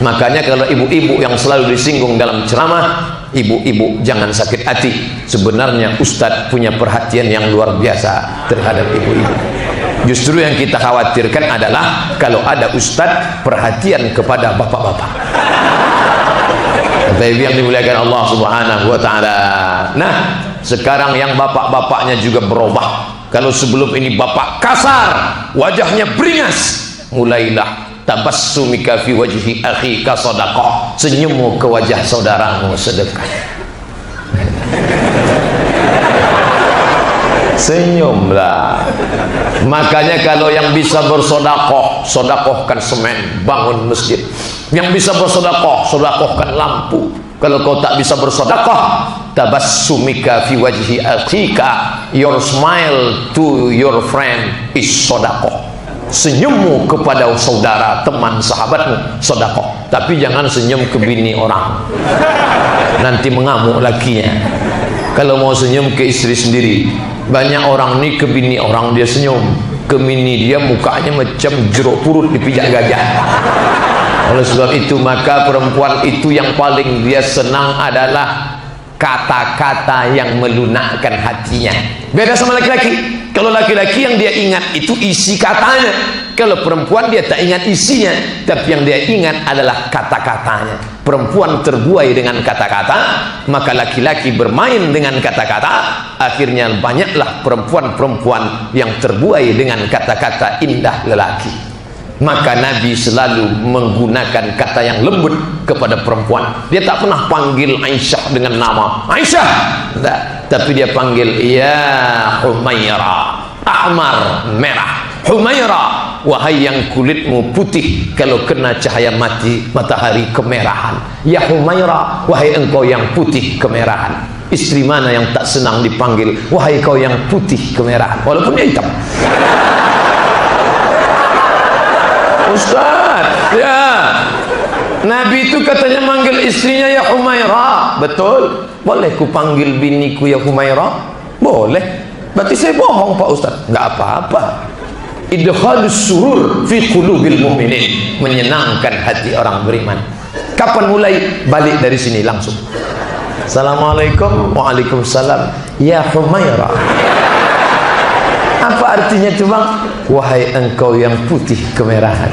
Makanya kalau ibu-ibu yang selalu disinggung dalam ceramah, ibu-ibu jangan sakit hati. Sebenarnya Ustadz punya perhatian yang luar biasa terhadap ibu-ibu. Justru yang kita khawatirkan adalah kalau ada Ustadz perhatian kepada bapak-bapak. Tapi yang dimuliakan Allah Subhanahu wa taala. Nah, sekarang yang bapak-bapaknya juga berubah. Kalau sebelum ini bapak kasar, wajahnya beringas, mulailah tabassumika fi wajhi akhika sadaqah, senyummu ke wajah saudaramu sedekah. Senyumlah. Makanya kalau yang bisa bersedekah, sedekahkan semen, bangun masjid. Yang bisa bersedekah, sedekahkan lampu. Kalau kau tak bisa bersedekah, tabassumika fi wajhi akhika, your smile to your friend is sedekah. Senyummu kepada saudara, teman, sahabatmu sedekah. Tapi jangan senyum ke bini orang, nanti mengamuk lakinya. Kalau mau senyum ke istri sendiri. Banyak orang nih ke bini orang dia senyum, ke bini dia mukanya macam jeruk purut dipijak gajah. Oleh sebab itu maka perempuan itu yang paling dia senang adalah kata-kata yang melunakkan hatinya. Beda sama laki-laki. Kalau laki-laki yang dia ingat itu isi katanya, kalau perempuan dia tak ingat isinya, tapi yang dia ingat adalah kata-katanya. Perempuan terbuai dengan kata-kata, maka laki-laki bermain dengan kata-kata. Akhirnya banyaklah perempuan-perempuan yang terbuai dengan kata-kata indah lelaki. Maka Nabi selalu menggunakan kata yang lembut kepada perempuan. Dia tak pernah panggil Aisyah dengan nama Aisyah, tak. Tapi dia panggil ya Humaira, ahmar, merah. Humaira, wahai yang kulitmu putih kalau kena cahaya matahari kemerahan. Ya Humaira, wahai engkau yang putih kemerahan. Istri mana yang tak senang dipanggil wahai kau yang putih kemerahan, walaupun dia hitam? Ustaz, ya, Nabi itu katanya manggil istrinya ya Humaira. Betul. Boleh ku panggil biniku ya Humaira? Boleh. Berarti saya bohong Pak Ustaz? Enggak apa-apa. Idkhalus surur fi qulubil mu'minin, menyenangkan hati orang beriman. Kapan mulai? Balik dari sini langsung. Assalamualaikum. Waalaikumsalam. Ya Humaira. Apa artinya itu bang? Wahai engkau yang putih kemerahan.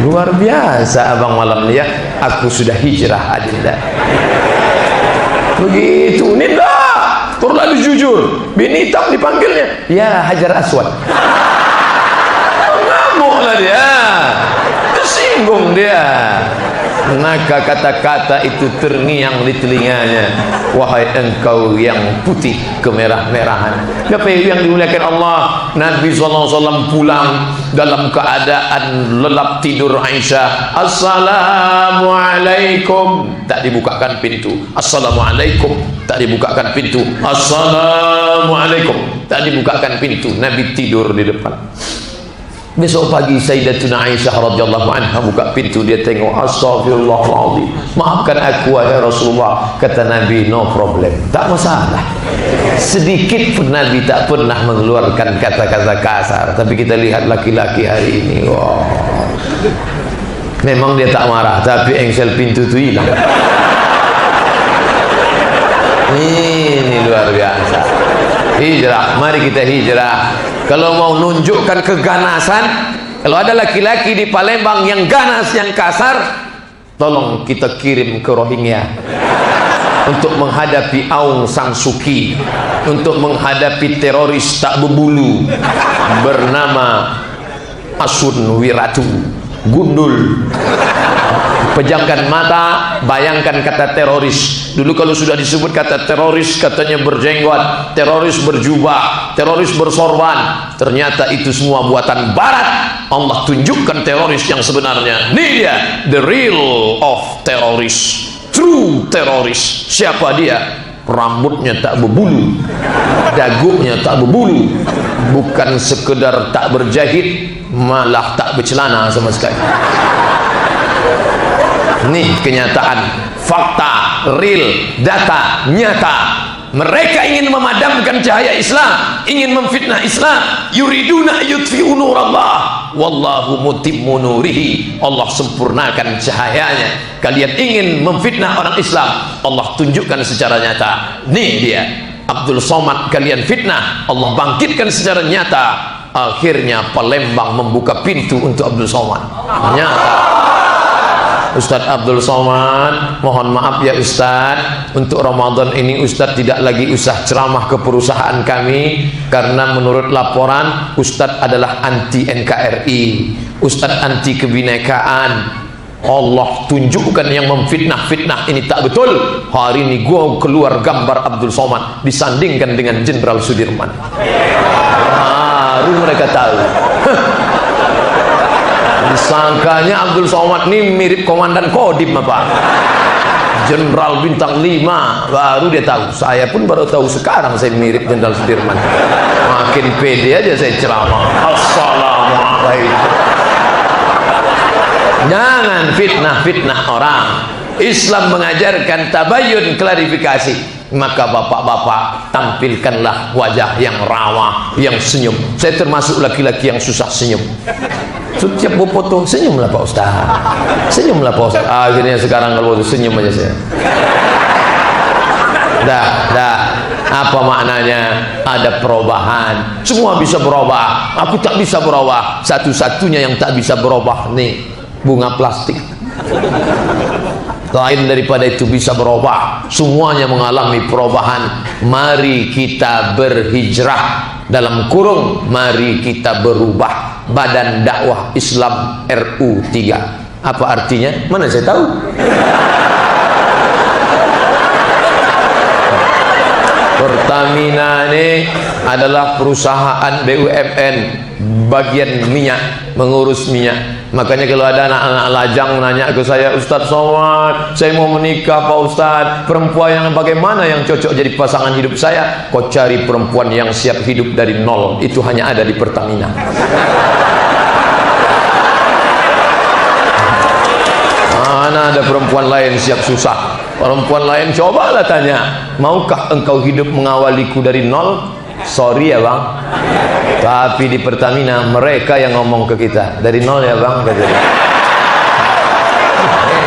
Luar biasa abang malam ya. Aku sudah hijrah adinda. Begitu Ninda, terlalu jujur. Bini hitam dipanggilnya ya Hajar Aswad. Mengamuklah dia, tersinggung dia. Maka kata-kata itu terngiang di telinganya. Wahai engkau yang putih kemerah-merahan. Apa yang dimuliakan Allah, Nabi SAW pulang dalam keadaan lelap tidur Aisyah. Assalamualaikum, tak dibukakan pintu. Assalamualaikum, tak dibukakan pintu. Assalamualaikum, tak dibukakan pintu. Nabi tidur di depan. Besok pagi Sayyidatuna Aisyah radhiyallahu anha buka pintu, dia tengok, astagfirullahaladzim, maafkan aku wahai Rasulullah. Kata Nabi, no problem, tak masalah. Sedikit pun Nabi tak pernah mengeluarkan kata-kata kasar. Tapi kita lihat laki-laki hari ini, wow. Memang dia tak marah, tapi engsel pintu itu hilang. Ini luar biasa. Hijrah, mari kita hijrah. Kalau mau nunjukkan keganasan, kalau ada laki-laki di Palembang yang ganas, yang kasar, tolong kita kirim ke Rohingya untuk menghadapi Aung San Suu Kyi, untuk menghadapi teroris tak berbulu bernama Asun Wiratu Gundul. Pejamkan mata, bayangkan kata teroris. Dulu kalau sudah disebut kata teroris, katanya berjenggot, teroris berjubah, teroris bersorban. Ternyata itu semua buatan barat. Allah tunjukkan teroris yang sebenarnya. Ini dia, the real of teroris, true teroris. Siapa dia? Rambutnya tak berbulu, dagunya tak berbulu, bukan sekedar tak berjahit, malah tak bercelana sama sekali. Ini kenyataan, fakta, real, data, nyata. Mereka ingin memadamkan cahaya Islam, ingin memfitnah Islam. Yuriduna yutfi'u nurallah wallahu mutimmu nurihi. Allah sempurnakan cahayanya. Kalian ingin memfitnah orang Islam, Allah tunjukkan secara nyata. Nih dia Abdul Somad, kalian fitnah, Allah bangkitkan secara nyata. Akhirnya Palembang membuka pintu untuk Abdul Somad. Nyata. Ustadz Abdul Somad, mohon maaf ya Ustadz, untuk Ramadan ini Ustadz tidak lagi usah ceramah ke perusahaan kami, karena menurut laporan Ustadz adalah anti NKRI, Ustadz anti kebinekaan. Allah tunjukkan yang memfitnah-fitnah ini tak betul. Hari ini gua keluar gambar Abdul Somad disandingkan dengan Jenderal Sudirman. Baru mereka tahu. Disangkanya Abdul Somad ini mirip Komandan Kodim apa, Jenderal bintang 5. Baru dia tahu. Saya pun baru tahu sekarang saya mirip Jenderal Sudirman. Makin pede aja saya ceramah. Assalamualaikum. Jangan fitnah-fitnah orang. Islam mengajarkan tabayun, klarifikasi. Maka bapak-bapak tampilkanlah wajah yang ramah, yang senyum. Saya termasuk laki-laki yang susah senyum. Setiap foto senyumlah Pak Ustaz, senyumlah Pak Ustaz. Akhirnya sekarang kalau senyum aja saya. Dah. Apa maknanya? Ada perubahan. Semua bisa berubah. Aku tak bisa berubah. Satu-satunya yang tak bisa berubah nih bunga plastik. Lain daripada itu bisa berubah. Semuanya mengalami perubahan. Mari kita berhijrah. Dalam kurung, mari kita berubah. Badan Dakwah Islam RU 3. Apa artinya? Mana saya tahu. Pertamina ini adalah perusahaan BUMN bagian minyak, mengurus minyak. Makanya kalau ada anak-anak lajang nanya ke saya, Ustadz Somad, saya mau menikah Pak Ustadz, perempuan yang bagaimana yang cocok jadi pasangan hidup saya? Kau cari perempuan yang siap hidup dari nol. Itu hanya ada di Pertamina. Mana ada perempuan lain siap susah? Perempuan lain cobalah tanya, maukah engkau hidup mengawaliku dari nol? Sorry ya bang, tapi di Pertamina mereka yang ngomong ke kita dari nol ya bang.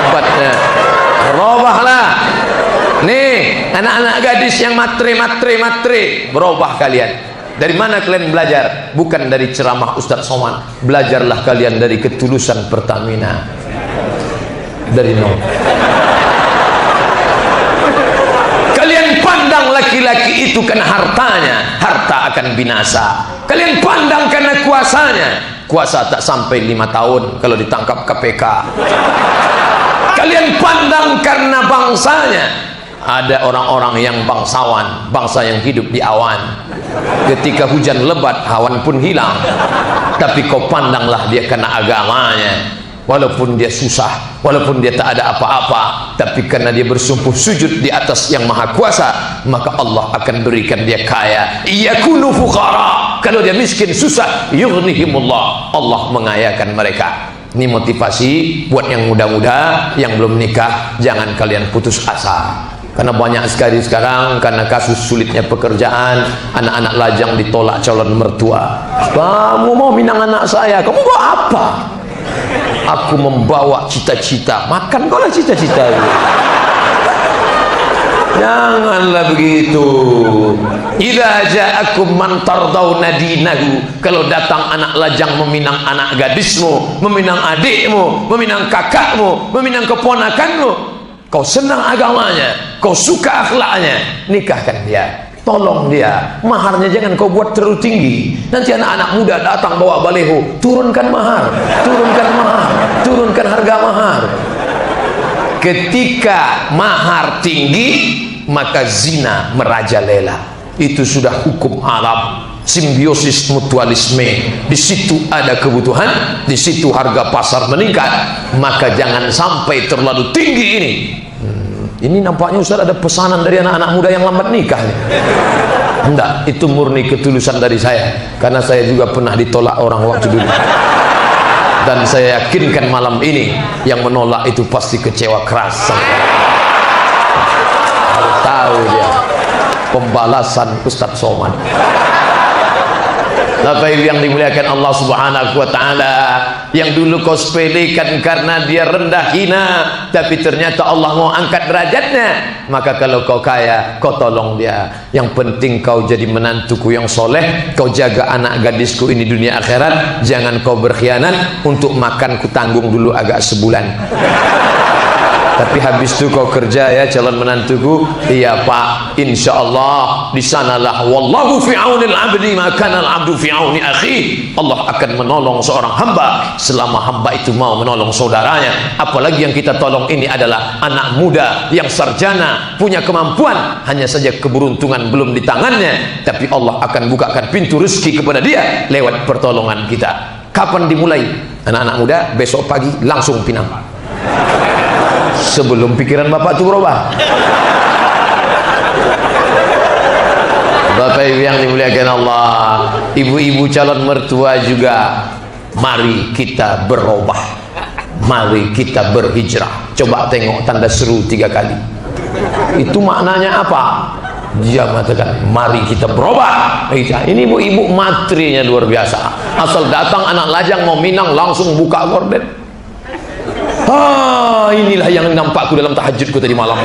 Hebatnya. Berubahlah. Nih anak-anak gadis yang matre, berubah kalian. Dari mana kalian belajar? Bukan dari ceramah Ustadz Somad. Belajarlah kalian dari ketulusan Pertamina. Dari nol. Kalian pandang laki-laki itu karena hartanya, harta akan binasa. Kalian pandang karena kuasanya, kuasa tak sampai 5 tahun kalau ditangkap KPK. Kalian pandang karena bangsanya. Ada orang-orang yang bangsawan, bangsa yang hidup di awan. Ketika hujan lebat, awan pun hilang. Tapi kau pandanglah dia karena agamanya. Walaupun dia susah, walaupun dia tak ada apa-apa, tapi karena dia bersungguh sujud di atas yang maha kuasa, maka Allah akan berikan dia kaya. Yakunu fuqara. Kalau dia miskin susah, yughnihimullah. Allah mengayakan mereka. Ini motivasi buat yang muda-muda yang belum nikah. Jangan kalian putus asa. Karena banyak sekali sekarang karena kasus sulitnya pekerjaan, anak-anak lajang ditolak calon mertua. Kamu mau minang anak saya, kamu mau apa? Aku membawa cita-cita. Makan kau lah cita-cita. Janganlah begitu. Idza ja'akum man tardawna dinahu. Kalau datang anak lajang meminang anak gadismu, meminang adikmu, meminang kakakmu, meminang keponakanmu, kau senang agamanya, kau suka akhlaknya, nikahkan dia. Tolong dia, maharnya jangan kau buat terlalu tinggi. Nanti anak-anak muda datang bawa baleho, turunkan mahar, turunkan harga mahar. Ketika mahar tinggi, maka zina merajalela. Itu sudah hukum alam, simbiosis mutualisme. Di situ ada kebutuhan, di situ harga pasar meningkat. Maka jangan sampai terlalu tinggi ini. Ini nampaknya Ustaz ada pesanan dari anak-anak muda yang lambat nikah. Enggak, itu murni ketulusan dari saya. Karena saya juga pernah ditolak orang waktu dulu. Dan saya yakinkan malam ini yang menolak itu pasti kecewa keras. Harus tahu dia. pembalasan Ustaz Somad. Bapak Ibu yang dimuliakan Allah Subhanahu wa taala, yang dulu kau sepelekan karena dia rendah hina, tapi ternyata Allah mau angkat derajatnya, maka kalau kau kaya, kau tolong dia. Yang penting kau jadi menantuku yang soleh, kau jaga anak gadisku ini dunia akhirat, jangan kau berkhianat. Untuk makan ku tanggung dulu agak sebulan. Tapi habis itu kau kerja ya calon menantuku. Iya Pak, insya Allah di sanalah wallahu fi aunil abdi ma kana al abdu fi auni akhi. Allah akan menolong seorang hamba selama hamba itu mau menolong saudaranya. Apalagi yang kita tolong ini adalah anak muda yang sarjana, punya kemampuan, hanya saja keberuntungan belum di tangannya, tapi Allah akan bukakan pintu rezeki kepada dia lewat pertolongan kita. Kapan dimulai? Anak-anak muda, besok pagi langsung Pinang, sebelum pikiran bapak itu berubah. Bapak Ibu yang dimuliakan Allah, ibu-ibu calon mertua juga, mari kita berubah, mari kita berhijrah. Coba tengok tanda seru 3 kali. Itu maknanya apa? Dia mengatakan mari kita berubah. Ini ibu-ibu materinya luar biasa. Asal datang anak lajang mau minang langsung buka gorden. Inilah yang nampakku dalam tahajudku tadi malam.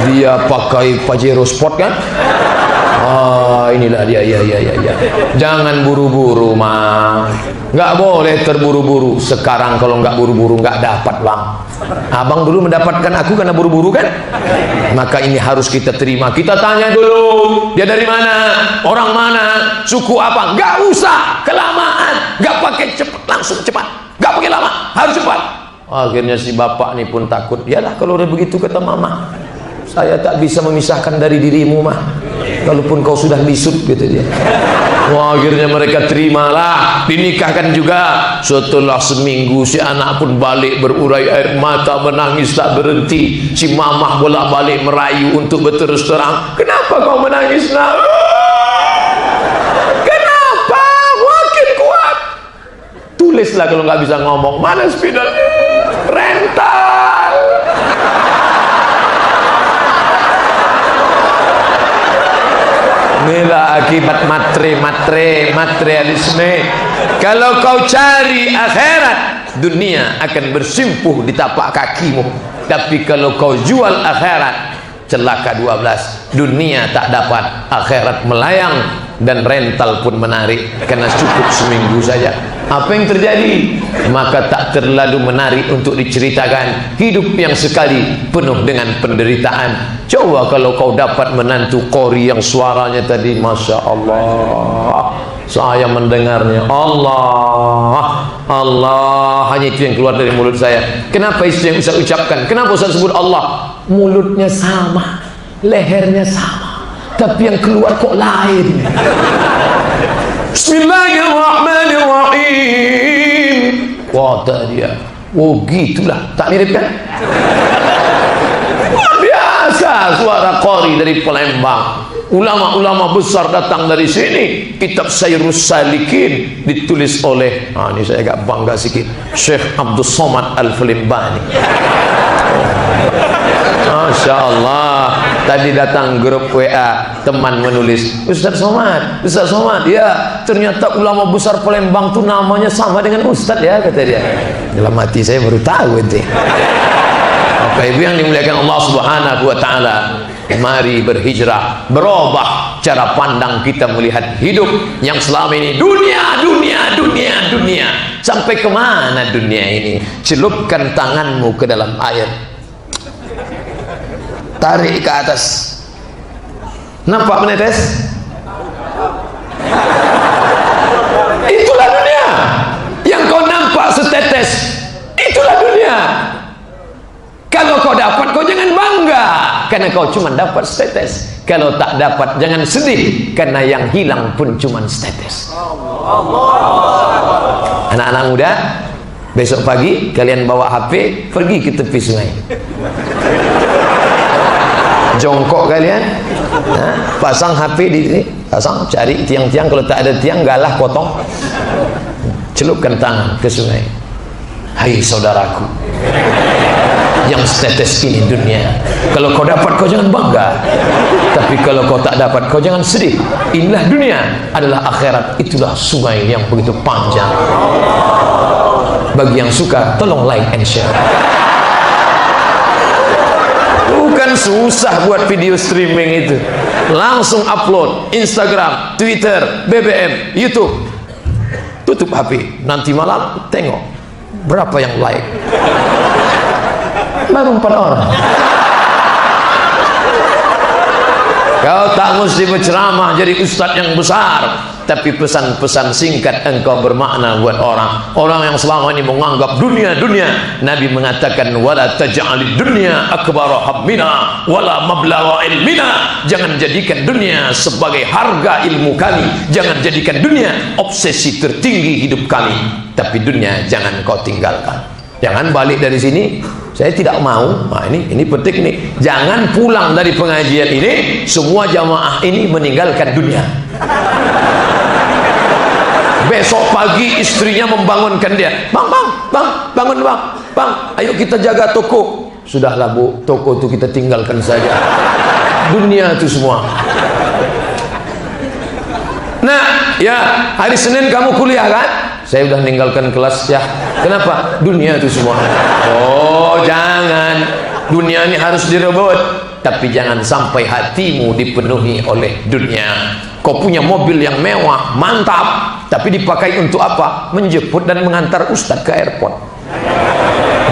Dia pakai Pajero Sport kan? Inilah dia. Ya. Jangan buru-buru mah. Nggak boleh terburu-buru. Sekarang kalau nggak buru-buru nggak dapat bang. Abang dulu mendapatkan aku karena buru-buru kan? Maka ini harus kita terima. Kita tanya dulu, dia dari mana, orang mana, suku apa? Nggak usah kelamaan, nggak pakai cepat, langsung cepat, nggak pakai lama, harus cepat. Akhirnya si bapak ini pun takut. Yalah kalau udah begitu kata mama, saya tak bisa memisahkan dari dirimu mah, walaupun kau sudah lisut gitu dia. Wah, akhirnya mereka terimalah, dinikahkan juga. Setelah seminggu si anak pun balik berurai air mata, menangis tak berhenti. Si mamah bolak-balik merayu untuk berterus terang. Kenapa kau menangis nak? Kenapa? Makin kuat. Tulislah kalau nggak bisa ngomong. Mana spidolnya? Rental. Inilah akibat materialisme. Kalau kau cari akhirat, dunia akan bersimpuh di tapak kakimu. Tapi kalau kau jual akhirat, celaka 12. Dunia tak dapat, akhirat melayang, dan rental pun menarik karena cukup seminggu saja. Apa yang terjadi? Maka tak terlalu menarik untuk diceritakan. Hidup yang sekali penuh dengan penderitaan. Coba kalau kau dapat menantu Qori yang suaranya tadi Masya Allah, saya mendengarnya Allah, hanya itu yang keluar dari mulut saya. Kenapa itu yang bisa ucapkan? Kenapa saya sebut Allah? Mulutnya sama, lehernya sama, tapi yang keluar kok lain. Bismillahirrahmanirrahim. Kata dia, oh gitulah, tak mirip kan? Luar biasa suara Qori dari Palembang. Ulama-ulama besar datang dari sini. Kitab Sayrus Salikin ditulis oleh, ini saya agak bangga sedikit, Syekh Abdul Somad Al-Falimbani. Masya Allah. Tadi datang grup WA, teman menulis, Ustaz Somad, ya ternyata ulama besar Palembang tuh namanya sama dengan Ustaz ya, kata dia. Dalam hati saya baru tahu itu. Bapak Ibu yang dimuliakan Allah Subhanahu wa taala, mari berhijrah, berubah cara pandang kita melihat hidup yang selama ini dunia. Sampai kemana dunia ini? Celupkan tanganmu ke dalam air, tarik ke atas. Nampak menetes? Itulah dunia. Yang kau nampak setetes, itulah dunia. Kalau kau dapat, kau jangan bangga karena kau cuma dapat setetes. Kalau tak dapat, jangan sedih karena yang hilang pun cuma setetes. Anak-anak muda, besok pagi kalian bawa HP, pergi ke tepi sungai. Jongkok kalian, pasang HP di sini, pasang, cari tiang-tiang. Kalau tak ada tiang, galah potong, celupkan tangan ke sungai. Hai saudaraku, yang setetes ini dunia. Kalau kau dapat kau jangan bangga, tapi kalau kau tak dapat kau jangan sedih. Inilah dunia, adalah akhirat. Itulah sungai yang begitu panjang. Bagi yang suka tolong like and share. Bukan susah buat video streaming itu, langsung upload Instagram, Twitter, BBM, YouTube. Tutup HP, nanti malam tengok berapa yang like. Baru 4 orang. Kau tak mesti berceramah jadi ustadz yang besar, tapi pesan-pesan singkat engkau bermakna buat orang. Orang yang selama ini menganggap dunia, Nabi mengatakan wala taj'alid dunya akbara hammina wala mablagha ilmina. Jangan jadikan dunia sebagai harga ilmu kami, jangan jadikan dunia obsesi tertinggi hidup kami, tapi dunia jangan kau tinggalkan. Jangan balik dari sini, saya tidak mau. Nah, ini penting nih. Jangan pulang dari pengajian ini semua jamaah ini meninggalkan dunia. Besok pagi istrinya membangunkan dia, bang, bangun bang, ayo kita jaga toko. Sudahlah bu, toko itu kita tinggalkan saja. Dunia itu semua. Nah, ya hari Senin kamu kuliah kan? Saya udah meninggalkan kelas ya. Kenapa? Dunia itu semua. Oh jangan, dunia ini harus direbut, tapi jangan sampai hatimu dipenuhi oleh dunia. Kau punya mobil yang mewah, mantap, tapi dipakai untuk apa? Menjemput dan mengantar ustadz ke airport.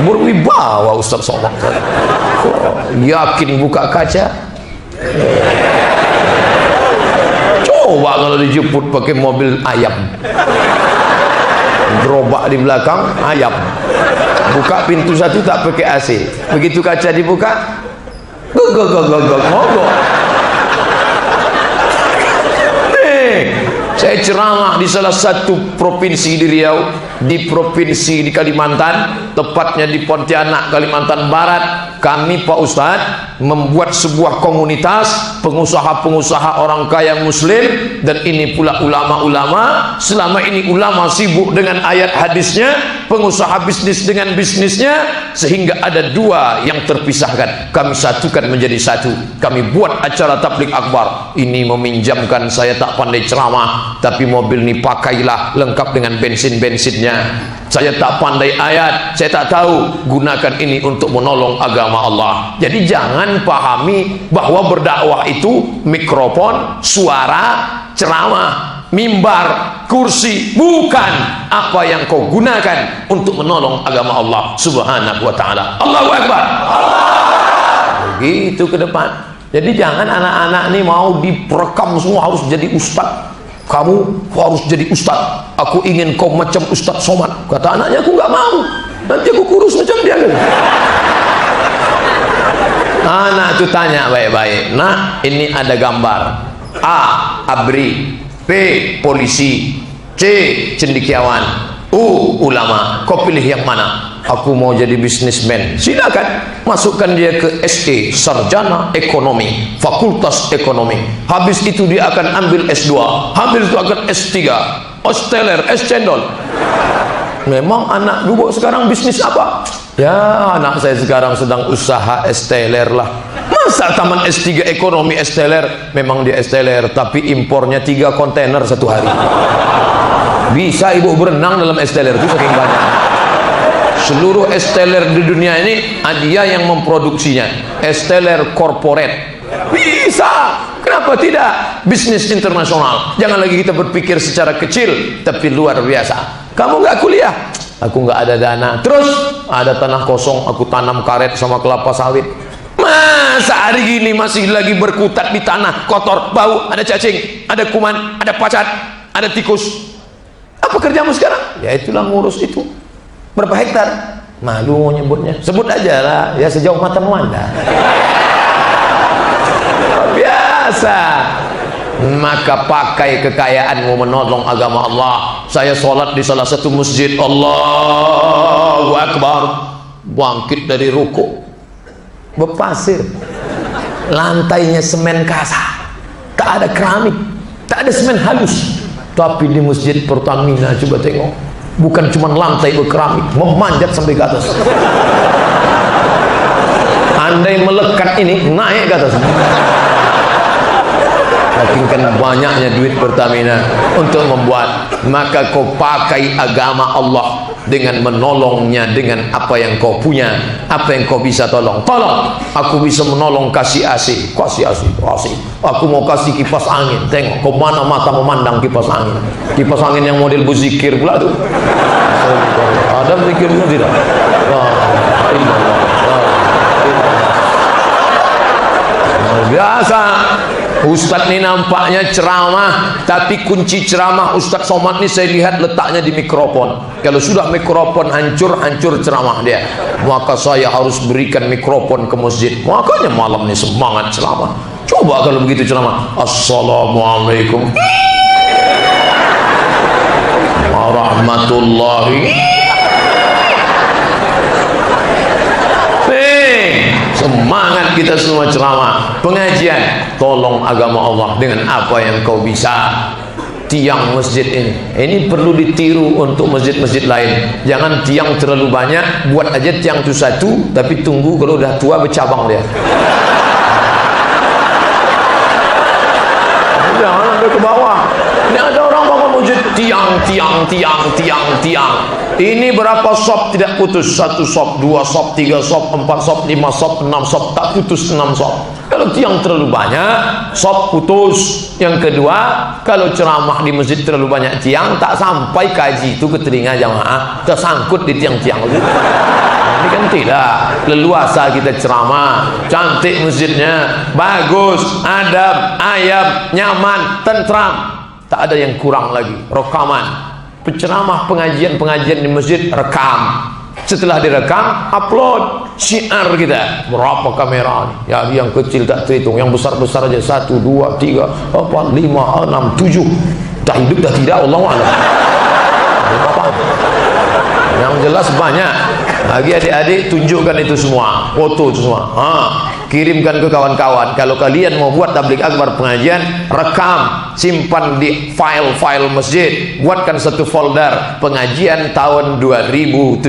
Berwibawa Ustadz Somad. Yakin buka kaca? Coba kalau dijemput pakai mobil ayam, gerobak di belakang ayam, buka pintu satu tak pakai AC, begitu kaca dibuka mogok. Saya ceramah di salah satu provinsi di Riau, di provinsi di Kalimantan, tepatnya di Pontianak, Kalimantan Barat. Kami Pak Ustadz membuat sebuah komunitas pengusaha-pengusaha orang kaya muslim, dan ini pula ulama-ulama. Selama ini ulama sibuk dengan ayat hadisnya, pengusaha bisnis dengan bisnisnya, sehingga ada dua yang terpisahkan. Kami satukan menjadi satu. Kami buat acara tabligh akbar. Ini meminjamkan, saya tak pandai ceramah, tapi mobil ini pakailah lengkap dengan bensin-bensinnya. Saya tak pandai ayat, saya tak tahu, gunakan ini untuk menolong agama Allah. Jadi jangan pahami bahwa berdakwah itu mikrofon, suara, ceramah, mimbar, kursi. Bukan. Apa yang kau gunakan untuk menolong agama Allah subhanahu wa ta'ala. Allahu Akbar. Begitu ke depan. Jadi jangan anak-anak ini mau diperekam semua harus jadi ustadz. Kamu harus jadi ustadz. Aku ingin kau macam Ustadz Somad. Kata anaknya, aku nggak mau. Nanti aku kurus macam dia. Anak itu tanya baik-baik. Nah, ini ada gambar. A. Abri. B. Polisi. C. Cendekiawan. U. Ulama. Kau pilih yang mana? Aku mau jadi bisnismen. Silakan, masukkan dia ke SE, sarjana ekonomi, fakultas ekonomi. Habis itu dia akan ambil S2, habis itu akan S3, osteler, S cendol. Memang anak dulu sekarang bisnis apa? Ya, anak saya sekarang sedang usaha esteler lah. Masa taman S3 ekonomi esteler? Memang dia esteler, tapi impornya 3 kontainer satu hari. Bisa ibu berenang dalam esteler itu saking banyak. Seluruh esteler di dunia ini dia yang memproduksinya. Esteler corporate. Bisa. Kenapa tidak? Bisnis internasional. Jangan lagi kita berpikir secara kecil, tapi luar biasa. Kamu nggak kuliah? Aku nggak ada dana. Terus ada tanah kosong, aku tanam karet sama kelapa sawit. Masa hari gini masih lagi berkutat di tanah kotor, bau, ada cacing, ada kuman, ada pacat, ada tikus. Apa kerjamu sekarang? Ya itulah ngurus itu. Berapa hektar? Malu nyebutnya. Sebut aja lah, ya sejauh mata memandang. Biasa. Maka pakai kekayaanmu menolong agama Allah. Saya sholat di salah satu masjid, Allahu Akbar, bangkit dari ruku, berpasir, lantainya semen kasar, tak ada keramik, tak ada semen halus. Tapi di masjid Pertamina coba tengok, bukan cuma lantai berkeramik, memanjat sampai ke atas. andai melekat ini naik ke atas. Saking kan banyaknya duit Pertamina untuk membuat, maka kau pakai agama Allah dengan menolongnya dengan apa yang kau punya, apa yang kau bisa tolong. Tolong, aku bisa menolong kasih AC, kasih AC, kasih. Aku mau kasih kipas angin, tengok kau mana mata memandang kipas angin yang model berzikir pula tuh. Ada berzikir pula tidak? Biasa. Ustadz ini nampaknya ceramah, tapi kunci ceramah Ustadz Somad ini saya lihat letaknya di mikrofon. Kalau sudah mikrofon hancur ceramah dia. Maka saya harus berikan mikrofon ke masjid. Makanya malam ini semangat ceramah. Coba kalau begitu ceramah. Assalamualaikum warahmatullahi. Semangat kita semua ceramah, pengajian, tolong agama Allah dengan apa yang kau bisa. Tiang masjid ini perlu ditiru untuk masjid-masjid lain. Jangan tiang terlalu banyak, buat aja tiang itu satu, tapi tunggu kalau udah tua bercabang dia. Jangan sampai ke bawah. Ini ada orang bangun masjid tiang. Ini berapa sop tidak putus? 1 sop, 2 sop, 3 sop, 4 sop, 5 sop, 6 sop, tak putus 6 sop. Kalau tiang terlalu banyak, sop putus. Yang kedua, kalau ceramah di masjid terlalu banyak tiang, tak sampai kaji itu ke telinga jamaah, tersangkut di tiang-tiang itu. Ini kan tidak, leluasa kita ceramah, cantik masjidnya, bagus, adab, ayab, nyaman, tentram, tak ada yang kurang lagi. Rekaman penceramah, pengajian di masjid, rekam. Setelah direkam, upload syiar kita. Berapa kamera nih? Ya, yang kecil tak terhitung, yang besar-besar aja 1, 2, 3, 4, 5, 6, 7. Dah hidup dah tidak, Allah Allah. Yang jelas banyak. Lagi adik-adik tunjukkan itu semua, foto itu semua. Kirimkan ke kawan-kawan. Kalau kalian mau buat tabligh akbar pengajian, rekam, simpan di file-file masjid. Buatkan satu folder pengajian tahun 2017,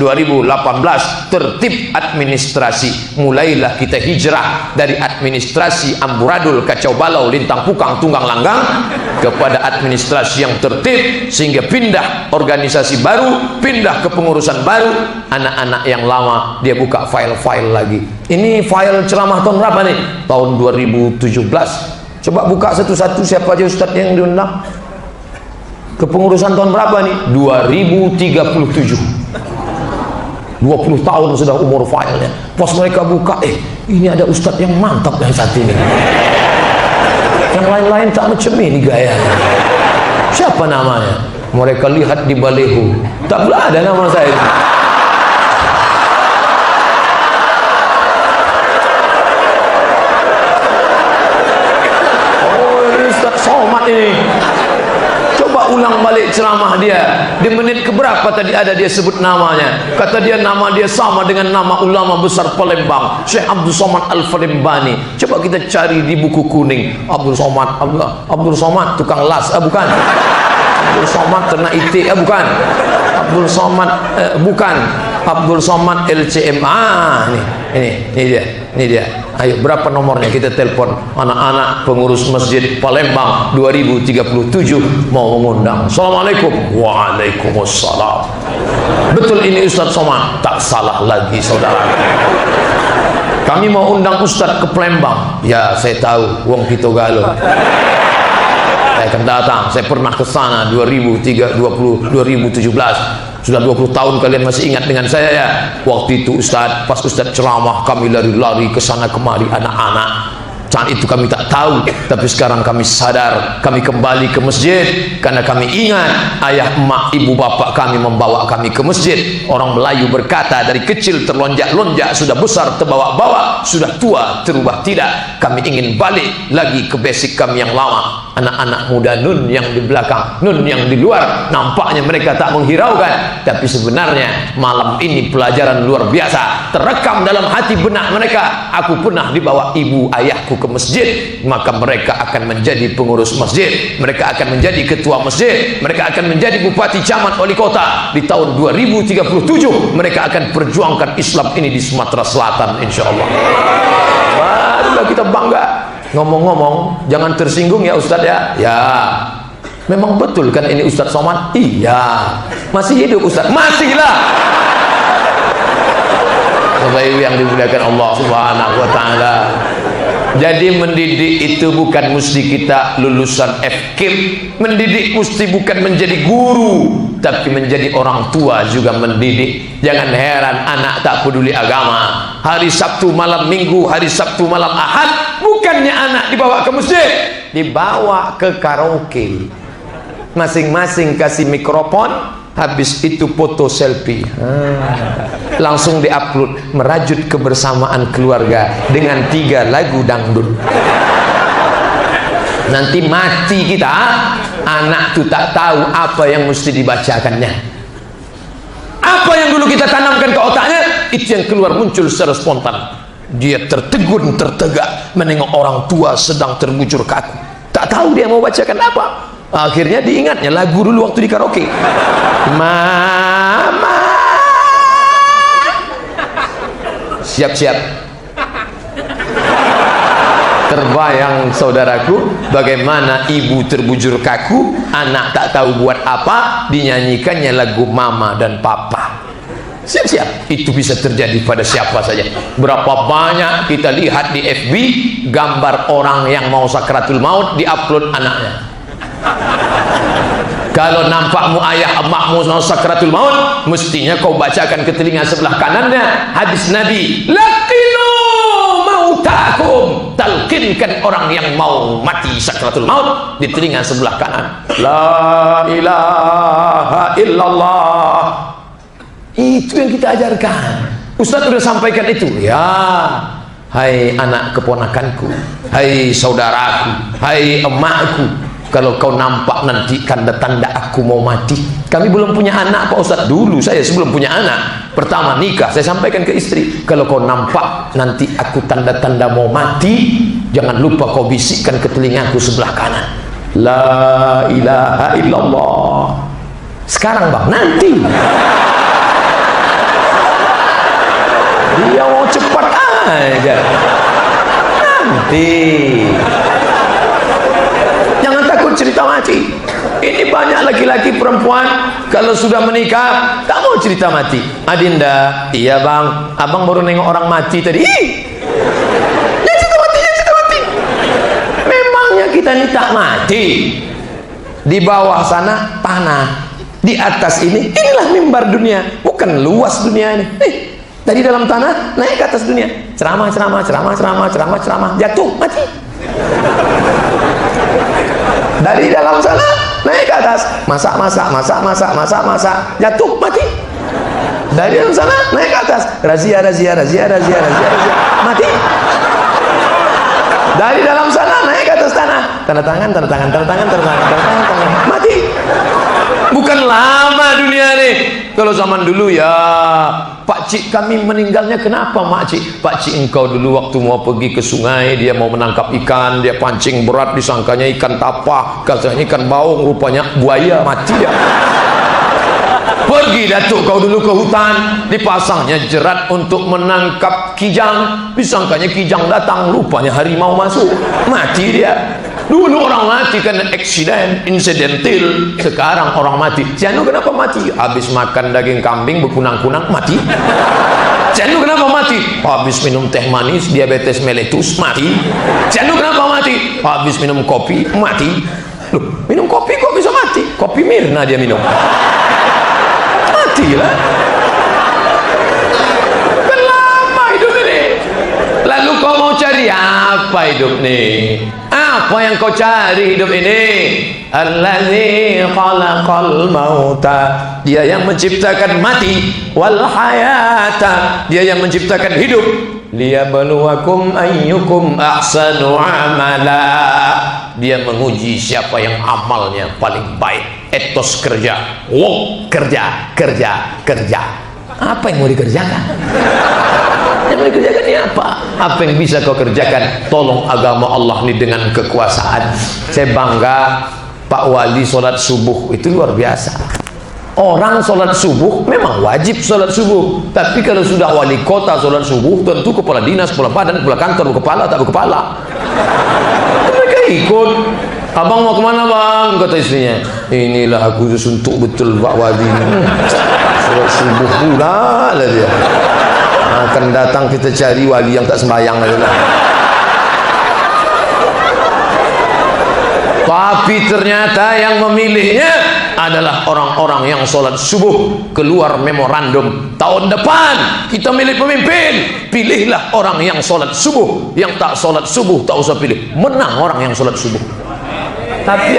2018, tertib administrasi. Mulailah kita hijrah dari administrasi amburadul, kacau balau, lintang pukang, tunggang langgang kepada administrasi yang tertib, sehingga pindah organisasi baru, pindah ke pengurusan baru. Anak-anak yang lama dia buka file-file lagi. Ini file ceramah tahun berapa nih? Tahun 2017. Coba buka satu-satu siapa aja ustadz yang diundang. Kepengurusan tahun berapa nih? 2037. 20 tahun sudah umur filenya. Pas mereka buka, ini ada ustadz yang mantap yang saat ini. Yang lain-lain tak macam ini gaya. Siapa namanya? Mereka lihat di balehu, tak pula ada nama saya. Ini coba ulang balik ceramah dia. Di menit keberapa tadi ada dia sebut namanya? Kata dia nama dia sama dengan nama ulama besar Palembang, Syekh Abdul Somad Al-Falembani. Coba kita cari di buku kuning. Abdul Somad tukang las, bukan. Abdul Somad ternak itik, bukan. Abdul Somad bukan. Abdul Somad LCM. Ini dia. Ayo, berapa nomornya? Kita telepon anak-anak pengurus masjid Palembang 2037 mau mengundang. Assalamualaikum. Waalaikumsalam. Betul ini Ustadz Somad? Tak salah lagi saudara. Kami mau undang Ustadz ke Palembang. Ya, saya tahu, wong Pito Galo. Saya akan datang. Saya pernah ke sana 2017. Sudah 20 tahun kalian masih ingat dengan saya ya. Waktu itu Ustadz, pas Ustadz ceramah, kami lari-lari ke sana kemari anak-anak. Saat itu kami tak tahu, tapi sekarang kami sadar. Kami kembali ke masjid karena kami ingat ayah, emak, ibu, bapak kami membawa kami ke masjid. Orang Melayu berkata, dari kecil terlonjak-lonjak, sudah besar terbawa-bawa, sudah tua terubah tidak. Kami ingin balik lagi ke basic kami yang lama. Anak-anak muda nun yang di belakang, nun yang di luar, nampaknya mereka tak menghiraukan, tapi sebenarnya malam ini pelajaran luar biasa terekam dalam hati benak mereka. Aku pernah dibawa ibu ayahku ke masjid, maka mereka akan menjadi pengurus masjid, mereka akan menjadi ketua masjid, mereka akan menjadi bupati, camat, wali kota. Di tahun 2037 mereka akan perjuangkan Islam ini di Sumatera Selatan, insyaallah. Barulah kita bangga. Ngomong-ngomong, jangan tersinggung ya Ustadz ya. Ya, memang betul kan ini Ustadz Somad? Iya. Masih hidup Ustadz? Masihlah. Bapak Ibu yang dimuliakan Allah Subhanahu wa taala. Jadi mendidik itu bukan mesti kita lulusan FKIP. Mendidik mesti bukan menjadi guru, tapi menjadi orang tua juga mendidik. Jangan heran anak tak peduli agama. Hari Sabtu malam Minggu, hari Sabtu malam Ahad, bukannya anak dibawa ke masjid, dibawa ke karaoke. Masing-masing kasih mikrofon. Habis itu foto selfie, langsung diupload, merajut kebersamaan keluarga dengan 3 lagu dangdut. Nanti mati kita, anak tuh tak tahu apa yang mesti dibacakannya. Apa yang dulu kita tanamkan ke otaknya, itu yang keluar muncul secara spontan. Dia tertegun, tertegak menengok orang tua sedang terbujur kaku, tak tahu dia mau bacakan apa. Akhirnya diingatnya lagu dulu waktu di karaoke. Mama, siap-siap. Terbayang saudaraku, bagaimana ibu terbujur kaku, anak tak tahu buat apa, dinyanyikannya lagu mama dan papa. Siap-siap. Itu bisa terjadi pada siapa saja. Berapa banyak kita lihat di FB gambar orang yang mau sakratul maut, diupload anaknya. Kalau nampakmu ayah emakmu mau sakratul maut, mestinya kau bacakan ke telinga sebelah kanannya hadis Nabi, laqinu mautakum, talqinkan orang yang mau mati sakratul maut di telinga sebelah kanan, la ilaha illallah. Itu yang kita ajarkan. Ustaz sudah sampaikan itu ya. Hai anak keponakanku, hai saudaraku, hai emakku, kalau kau nampak nanti tanda-tanda aku mau mati. Kami belum punya anak Pak Ustadz. Dulu saya sebelum punya anak, pertama nikah, saya sampaikan ke istri, kalau kau nampak nanti aku tanda-tanda mau mati, jangan lupa kau bisikkan ke telingaku sebelah kanan, la ilaha illallah. Sekarang bang, nanti dia mau cepat aja, nanti. Jangan takut cerita mati. Ini banyak laki-laki perempuan kalau sudah menikah tak mau cerita mati. Adinda, iya bang, abang baru nengok orang mati tadi. Jangan cerita mati, jangan cerita mati. Memangnya kita ini tak mati. Di bawah sana tanah, di atas ini inilah mimbar dunia, bukan luas dunia ini. Dari dalam tanah naik ke atas dunia, ceramah, jatuh mati. Dari dalam sana naik ke atas, masak, jatuh mati. Dari dalam sana naik ke atas, razia, mati. Dari dalam sana naik ke atas tanah, tanda tangan, mati. Bukan lama dunia nih. Kalau zaman dulu ya, Pak Cik kami meninggalnya kenapa Mak Cik? Pak Cik engkau dulu waktu mau pergi ke sungai, dia mau menangkap ikan, dia pancing berat, disangkanya ikan tapah, katanya ikan baung, rupanya buaya, mati ya. Pergi Datuk kau dulu ke hutan, dipasangnya jerat untuk menangkap kijang, disangkanya kijang datang, rupanya harimau masuk, mati dia. Dulu orang mati kan eksiden, insidental. Sekarang orang mati. Cianu kenapa mati? Habis makan daging kambing berkunang-kunang mati. Cianu kenapa mati? Habis minum teh manis, diabetes mellitus mati. Cianu kenapa mati? Habis minum kopi mati. Loh, minum kopi kok bisa mati? Kopi Mirna dia minum. Matilah. Kan lama hidup ini. Lalu kau mau cari apa hidup nih? Apa yang kau cari hidup ini? Allazi khalaqal mauta, dia yang menciptakan mati, wal hayata, dia yang menciptakan hidup, liyabluwakum ayyukum ahsanu amala, dia menguji siapa yang amalnya paling baik. Etos kerja, kerja. Apa yang mau dikerjakan? Yang mau dikerjakan ini apa? Apa yang bisa kau kerjakan? Tolong agama Allah ini dengan kekuasaan. Saya bangga Pak Wali sholat subuh itu luar biasa. Orang sholat subuh memang wajib sholat subuh, tapi kalau sudah wali kota sholat subuh, tentu kepala dinas, kepala badan, kepala kantor, kepala tak berkepala. Mereka ikut. Abang mau kemana bang? Kata istrinya. Inilah aku untuk betul Pak Wali. Sholat subuh pula lah dia. Akan datang kita cari wali yang tak sembahyang lagi lah. Tapi ternyata yang memilihnya adalah orang-orang yang sholat subuh. Keluar memorandum, tahun depan kita milih pemimpin, pilihlah orang yang sholat subuh. Yang tak sholat subuh tak usah pilih, menang orang yang sholat subuh. Tapi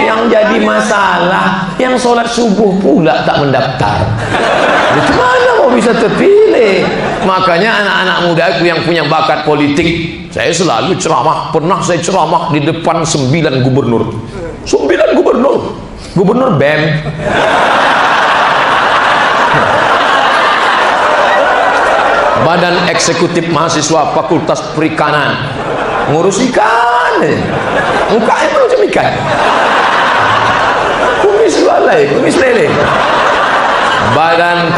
yang jadi masalah, yang sholat subuh pula tak mendaftar. Itu mana mau bisa terpilih? Makanya anak-anak muda aku yang punya bakat politik, saya selalu ceramah. Pernah saya ceramah di depan 9 gubernur. 9 gubernur. Gubernur BEM, Badan Eksekutif Mahasiswa Fakultas Perikanan, ngurus ikan. Mukanya macam ikan. Kumis balai, kumis lele. Badan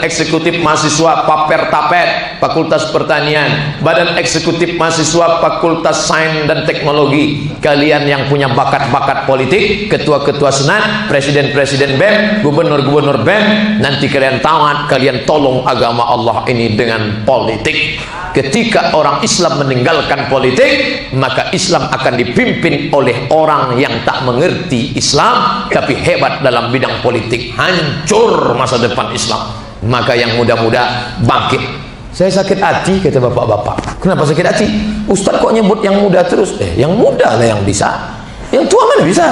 Eksekutif Mahasiswa Paper Tapet, Fakultas Pertanian, Badan Eksekutif Mahasiswa Fakultas Sains dan Teknologi. Kalian yang punya bakat-bakat politik, ketua-ketua senat, presiden-presiden BEM, gubernur-gubernur BEM, nanti kalian tamat, kalian tolong agama Allah ini dengan politik. Ketika orang Islam meninggalkan politik, maka Islam akan dipimpin oleh orang yang tak mengerti Islam tapi hebat dalam bidang politik. Hancur masa depan Islam. Maka yang muda-muda bangkit. Saya sakit hati, kata bapak-bapak. Kenapa sakit hati? Ustaz kok nyebut yang muda terus? Yang muda lah yang bisa. Yang tua mana bisa?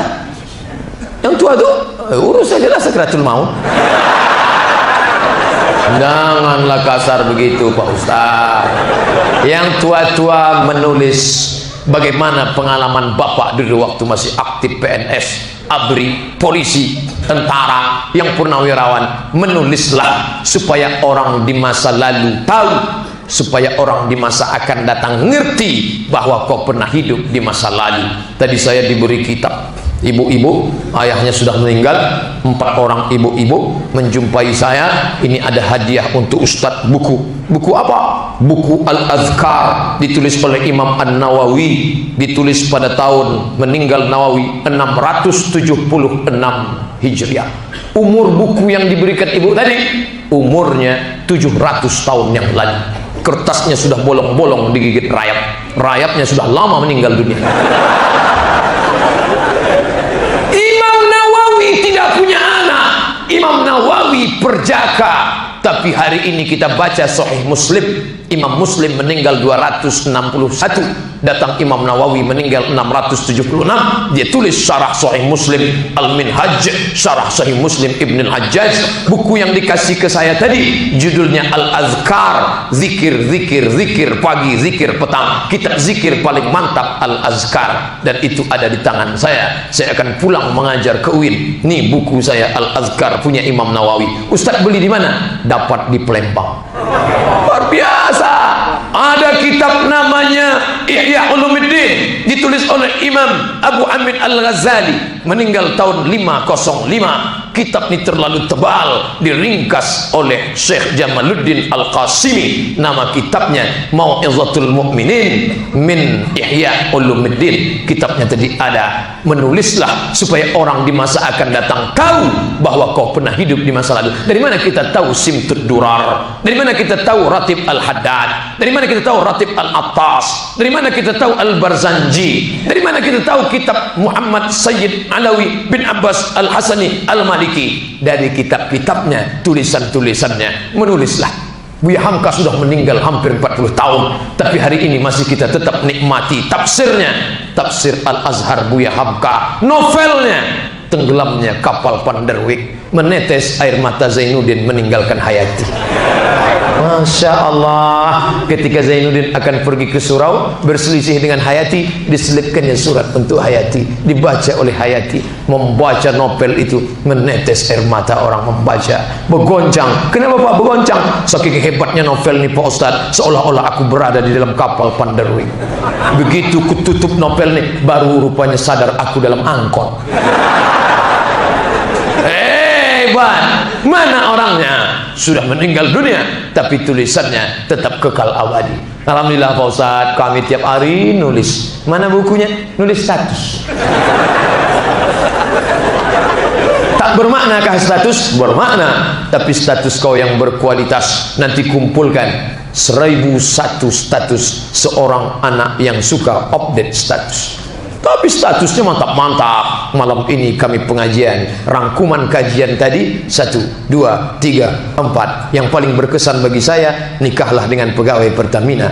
Yang tua tuh urus saja lah sakratul maut. Janganlah kasar begitu Pak Ustaz. Yang tua-tua menulis bagaimana pengalaman bapak dulu waktu masih aktif PNS, ABRI, polisi, tentara, yang purnawirawan. Menulislah supaya orang di masa lalu tahu, supaya orang di masa akan datang ngerti bahwa kau pernah hidup di masa lalu. Tadi saya diberi kitab. Ibu-ibu, ayahnya sudah meninggal, 4 orang ibu-ibu menjumpai saya. Ini ada hadiah untuk Ustadz, buku. Buku apa? Buku Al-Azkar, ditulis oleh Imam An-Nawawi, ditulis pada tahun meninggal Nawawi 676 Hijriah. Umur buku yang diberikan ibu tadi umurnya 700 tahun yang lalu. Kertasnya sudah bolong-bolong digigit rayap. Rayapnya sudah lama meninggal dunia. Tidak punya anak. Imam Nawawi perjaka, tapi hari ini kita baca Sahih Muslim, Imam Muslim meninggal 261, datang Imam Nawawi meninggal 676. Dia tulis syarah Sahih Muslim Al-Minhaj, syarah Sahih Muslim Ibn Al-Hajjaj. Buku yang dikasih ke saya tadi judulnya Al-Azkar, zikir pagi, zikir petang. Kitab zikir paling mantap Al-Azkar, dan itu ada di tangan saya. Saya akan pulang mengajar ke UIN. Nih buku saya Al-Azkar punya Imam Nawawi. Ustaz beli di mana? Dapat di Palembang. Luar biasa. Ada kitab namanya Ihya Ulumuddin, ditulis oleh Imam Abu Hamid Al-Ghazali, meninggal tahun 505. Kitab ini terlalu tebal, diringkas oleh Syekh Jamaluddin Al-Qasimi. Nama kitabnya Mau'izatul Mu'minin min Ihya Ulumuddin. Kitabnya tadi ada. Menulislah supaya orang di masa akan datang tahu bahwa kau pernah hidup di masa lalu. Dari mana kita tahu Simtud Durar? Dari mana kita tahu Ratib Al-Haddad? Dari mana kita tahu Ratib Al-Attas? Dari mana kita tahu Al-Barzanji? Dari mana kita tahu kitab Muhammad Sayyid Alawi bin Abbas Al-Hasani Al-Maliki? Dari kitab-kitabnya, tulisan-tulisannya. Menulislah. Buya Hamka sudah meninggal hampir 40 tahun, tapi hari ini masih kita tetap nikmati tafsirnya. Tafsir Al-Azhar Buya Hamka. Novelnya Tenggelamnya Kapal Panderwick. menetes air mata Zainuddin meninggalkan Hayati. Masya Allah, ketika Zainuddin akan pergi ke surau berselisih dengan Hayati, diselipkannya surat untuk Hayati, dibaca oleh Hayati. Membaca novel itu menetes air mata orang membaca, bergoncang. Kenapa Pak bergoncang? Saking hebatnya novel ini Pak Ustadz, seolah-olah aku berada di dalam kapal Panderwing. Begitu kututup novel ini, baru rupanya sadar aku dalam angkot. Hebat. Mana orangnya? Sudah meninggal dunia, tapi tulisannya tetap kekal abadi. Alhamdulillah Pak Ustadz, kami tiap hari nulis. Mana bukunya? Nulis status. Tak bermaknakah status? Bermakna. Tapi status kau yang berkualitas, nanti kumpulkan 1001 status seorang anak yang suka update status. Tapi statusnya mantap-mantap. Malam ini kami pengajian, rangkuman kajian tadi 1, 2, 3, 4. Yang paling berkesan bagi saya, nikahlah dengan pegawai Pertamina.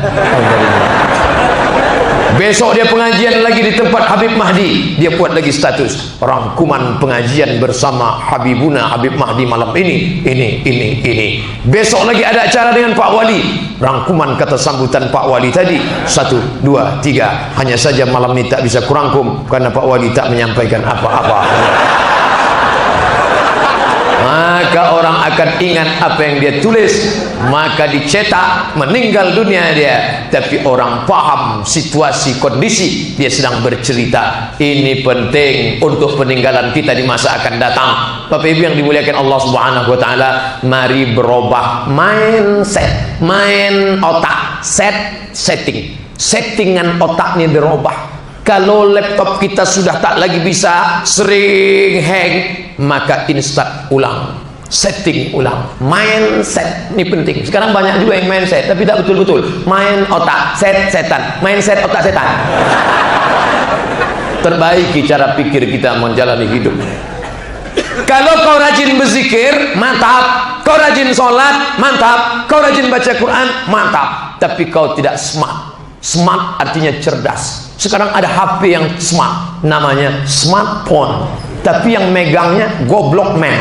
Besok dia pengajian lagi di tempat Habib Mahdi, dia buat lagi status, rangkuman pengajian bersama Habibuna Habib Mahdi malam ini. Besok lagi ada acara dengan Pak Wali, rangkuman kata sambutan Pak Wali tadi 1, 2, 3. Hanya saja malam ini tak bisa kurangkum karena Pak Wali tak menyampaikan apa-apa. Maka orang akan ingat apa yang dia tulis, maka dicetak, meninggal dunia dia, tapi orang paham situasi kondisi dia sedang bercerita. Ini penting untuk peninggalan kita di masa akan datang. Bapak Ibu yang dimuliakan Allah Subhanahu wa taala, mari berubah mindset, main otak, settingan otaknya dirubah. Kalau laptop kita sudah tak lagi bisa, sering hang, maka install ulang, setting ulang, mindset ini penting. Sekarang banyak juga yang mindset tapi tak betul-betul. Main otak, setan, mindset otak setan. Perbaiki cara pikir kita menjalani hidup. Kalau kau rajin berzikir, mantap. Kau rajin sholat, mantap. Kau rajin baca Quran, mantap. Tapi kau tidak smart. Smart artinya cerdas. Sekarang ada HP yang smart, namanya smartphone, tapi yang megangnya goblok man.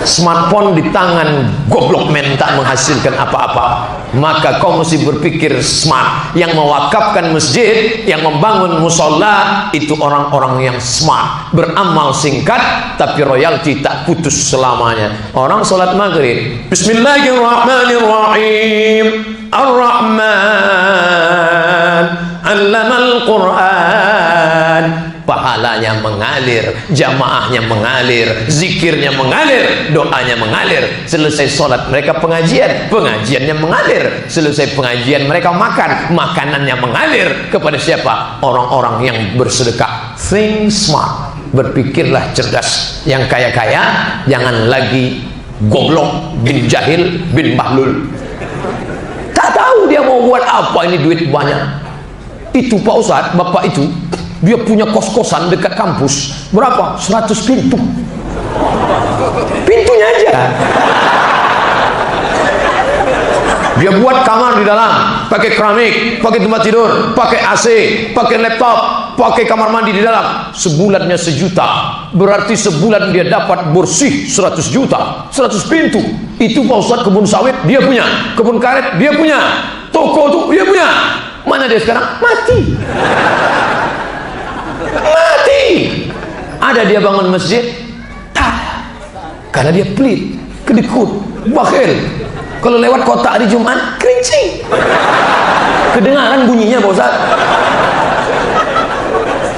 Smartphone di tangan goblok man, tak menghasilkan apa-apa. Maka kau mesti berpikir smart. Yang mewakafkan masjid, yang membangun musola, itu orang-orang yang smart, beramal singkat tapi royalti tak putus selamanya. Orang sholat maghrib, Bismillahirrahmanirrahim, Ar-Rahman, Allamal Quran. Pahalanya mengalir, jamaahnya mengalir, zikirnya mengalir, doanya mengalir. Selesai sholat mereka pengajian, pengajiannya mengalir. Selesai pengajian mereka makan, makanannya mengalir. Kepada siapa? Orang-orang yang bersedekah. Think smart, berpikirlah cerdas. Yang kaya-kaya jangan lagi goblok bin jahil bin bahlul. Tak tahu dia mau buat apa ini duit banyak. Itu Pak Ustadz, bapak itu, dia punya kos-kosan dekat kampus. Berapa? 100 pintu. Pintunya aja. Dia buat kamar di dalam, pakai keramik, pakai tempat tidur, pakai AC, pakai laptop, pakai kamar mandi di dalam. Sebulannya 1 juta. Berarti sebulan dia dapat bersih 100 juta. 100 pintu. Itu Pak Ustadz kebun sawit dia punya, kebun karet dia punya, toko tuh dia punya. Mana dia sekarang? Mati. Mati. Ada dia bangun masjid? Tak. Karena dia pelit, kedekut, bakhil. Kalau lewat kota hari Jumat, kerincing. Kedengaran bunyinya Pak Ustaz.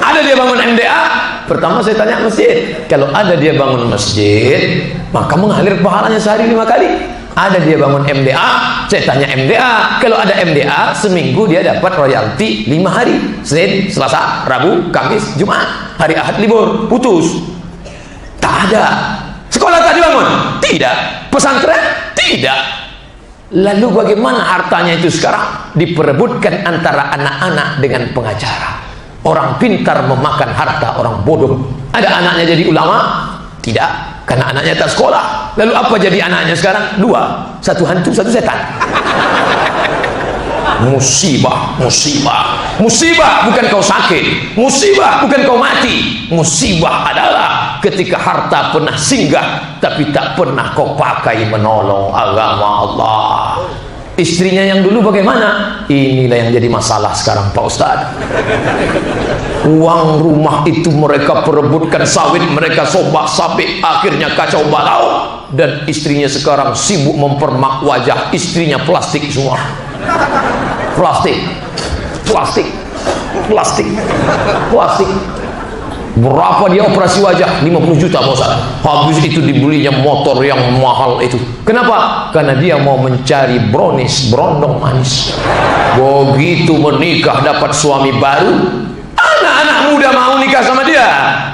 Ada dia bangun MDA, pertama saya tanya masjid. Kalau ada dia bangun masjid, maka mengalir pahalanya sehari 5 kali. Ada dia bangun MDA, saya tanya MDA. Kalau ada MDA, seminggu dia dapat royalti 5 hari. Senin, Selasa, Rabu, Kamis, Jumat. Hari Ahad libur, putus. Tak ada. Sekolah tak dibangun? Tidak. Pesantren? Tidak. Lalu bagaimana hartanya itu sekarang? Diperebutkan antara anak-anak dengan pengacara. Orang pintar memakan harta orang bodoh. Ada anaknya jadi ulama? Tidak. Karena anaknya tak sekolah. Lalu apa jadi anaknya sekarang? 2. 1 hantu, 1 setan. Musibah, musibah. Musibah bukan kau sakit, musibah bukan kau mati. Musibah adalah ketika harta pernah singgah, tapi tak pernah kau pakai menolong agama Allah. Istrinya yang dulu bagaimana? Inilah yang jadi masalah sekarang Pak Ustadz. Uang rumah itu mereka perebutkan, sawit mereka sobak sabik, akhirnya kacau balau. Dan istrinya sekarang sibuk mempermak wajah istrinya, plastik semua. Plastik, plastik, plastik, plastik. Berapa dia operasi wajah? 50 juta Ustaz. Habis itu dibelinya motor yang mahal itu. Kenapa? Karena dia mau mencari brownies, berondong manis. Begitu menikah dapat suami baru, anak-anak muda mau nikah sama dia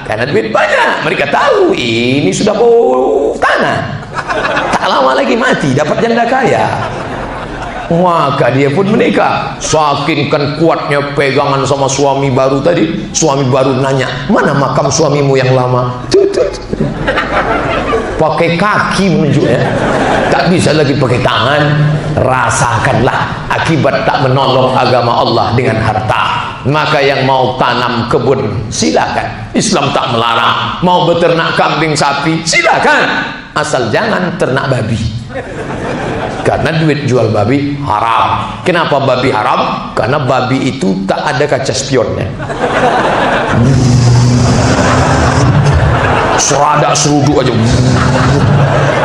karena duit banyak. Mereka tahu ini sudah bau tanah, tak lama lagi mati, dapat janda kaya. Maka dia pun menikah. Saking kan kuatnya pegangan sama suami baru tadi, suami baru nanya, mana makam suamimu yang lama? Pakai kaki menunjuknya, tak bisa lagi pakai tangan. Rasakanlah akibat tak menolong agama Allah dengan harta. Maka yang mau tanam kebun silakan, Islam tak melarang. Mau beternak kambing sapi silakan, asal jangan ternak babi. Karena duit jual babi haram. Kenapa babi haram? Karena babi itu tak ada kaca spionnya. Serada seruduk aja,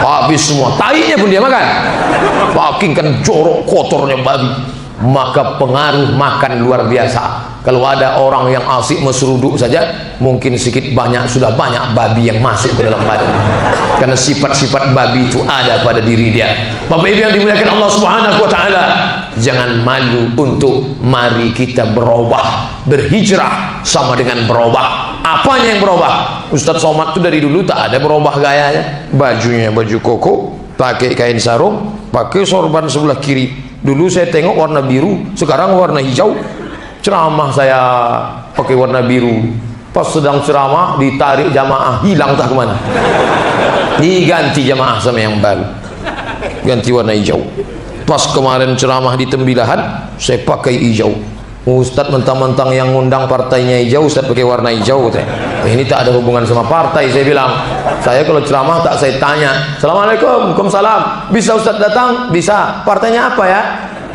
habis semua. Tainya pun dia makan. Saking kan jorok kotornya babi. Maka pengaruh makan luar biasa. Kalau ada orang yang asik meseruduk saja, mungkin sedikit banyak sudah banyak babi yang masuk ke dalam badan. Karena sifat-sifat babi itu ada pada diri dia. Bapak Ibu yang dimuliakan Allah Subhanahu wa taala, jangan malu untuk mari kita berubah, berhijrah sama dengan berubah. Apanya yang berubah? Ustadz Somad itu dari dulu tak ada berubah gayanya. Bajunya baju koko, pakai kain sarung, pakai sorban sebelah kiri. Dulu saya tengok warna biru, sekarang warna hijau. Ceramah saya pakai warna biru, pas sedang ceramah ditarik jamaah, hilang tak kemana, diganti jamaah sama yang baru, ganti warna hijau. Pas kemarin ceramah di Tembilahan, saya pakai hijau. Ustadz mentang-mentang yang ngundang partainya hijau, Ustadz pakai warna hijau. Ini tak ada hubungan sama partai. Saya bilang, saya kalau ceramah tak saya tanya, Assalamualaikum, Waalaikumsalam, bisa Ustadz datang? Bisa. Partainya apa ya?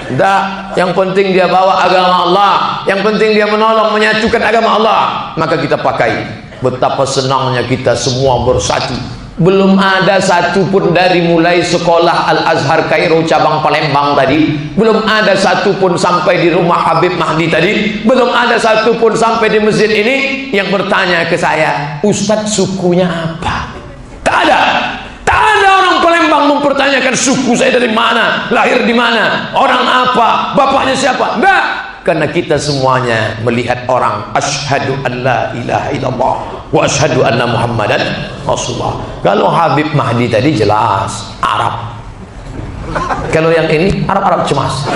Tidak. Yang penting dia bawa agama Allah, yang penting dia menolong menyatukan agama Allah, maka kita pakai. Betapa senangnya kita semua bersatu. Belum ada satu pun dari mulai sekolah Al-Azhar Kairo cabang Palembang tadi, belum ada satu pun sampai di rumah Habib Mahdi tadi, belum ada satu pun sampai di masjid ini yang bertanya ke saya, Ustadz sukunya apa? Tak ada. Tak ada orang Palembang mempertanyakan suku saya dari mana, lahir di mana, orang apa, bapaknya siapa. Enggak. Karena kita semuanya melihat orang asyhadu an la ilaha illallah wa asyhadu anna muhammadan rasulullah. Kalau Habib Mahdi tadi jelas Arab. Kalau yang ini Arab-Arab cemas.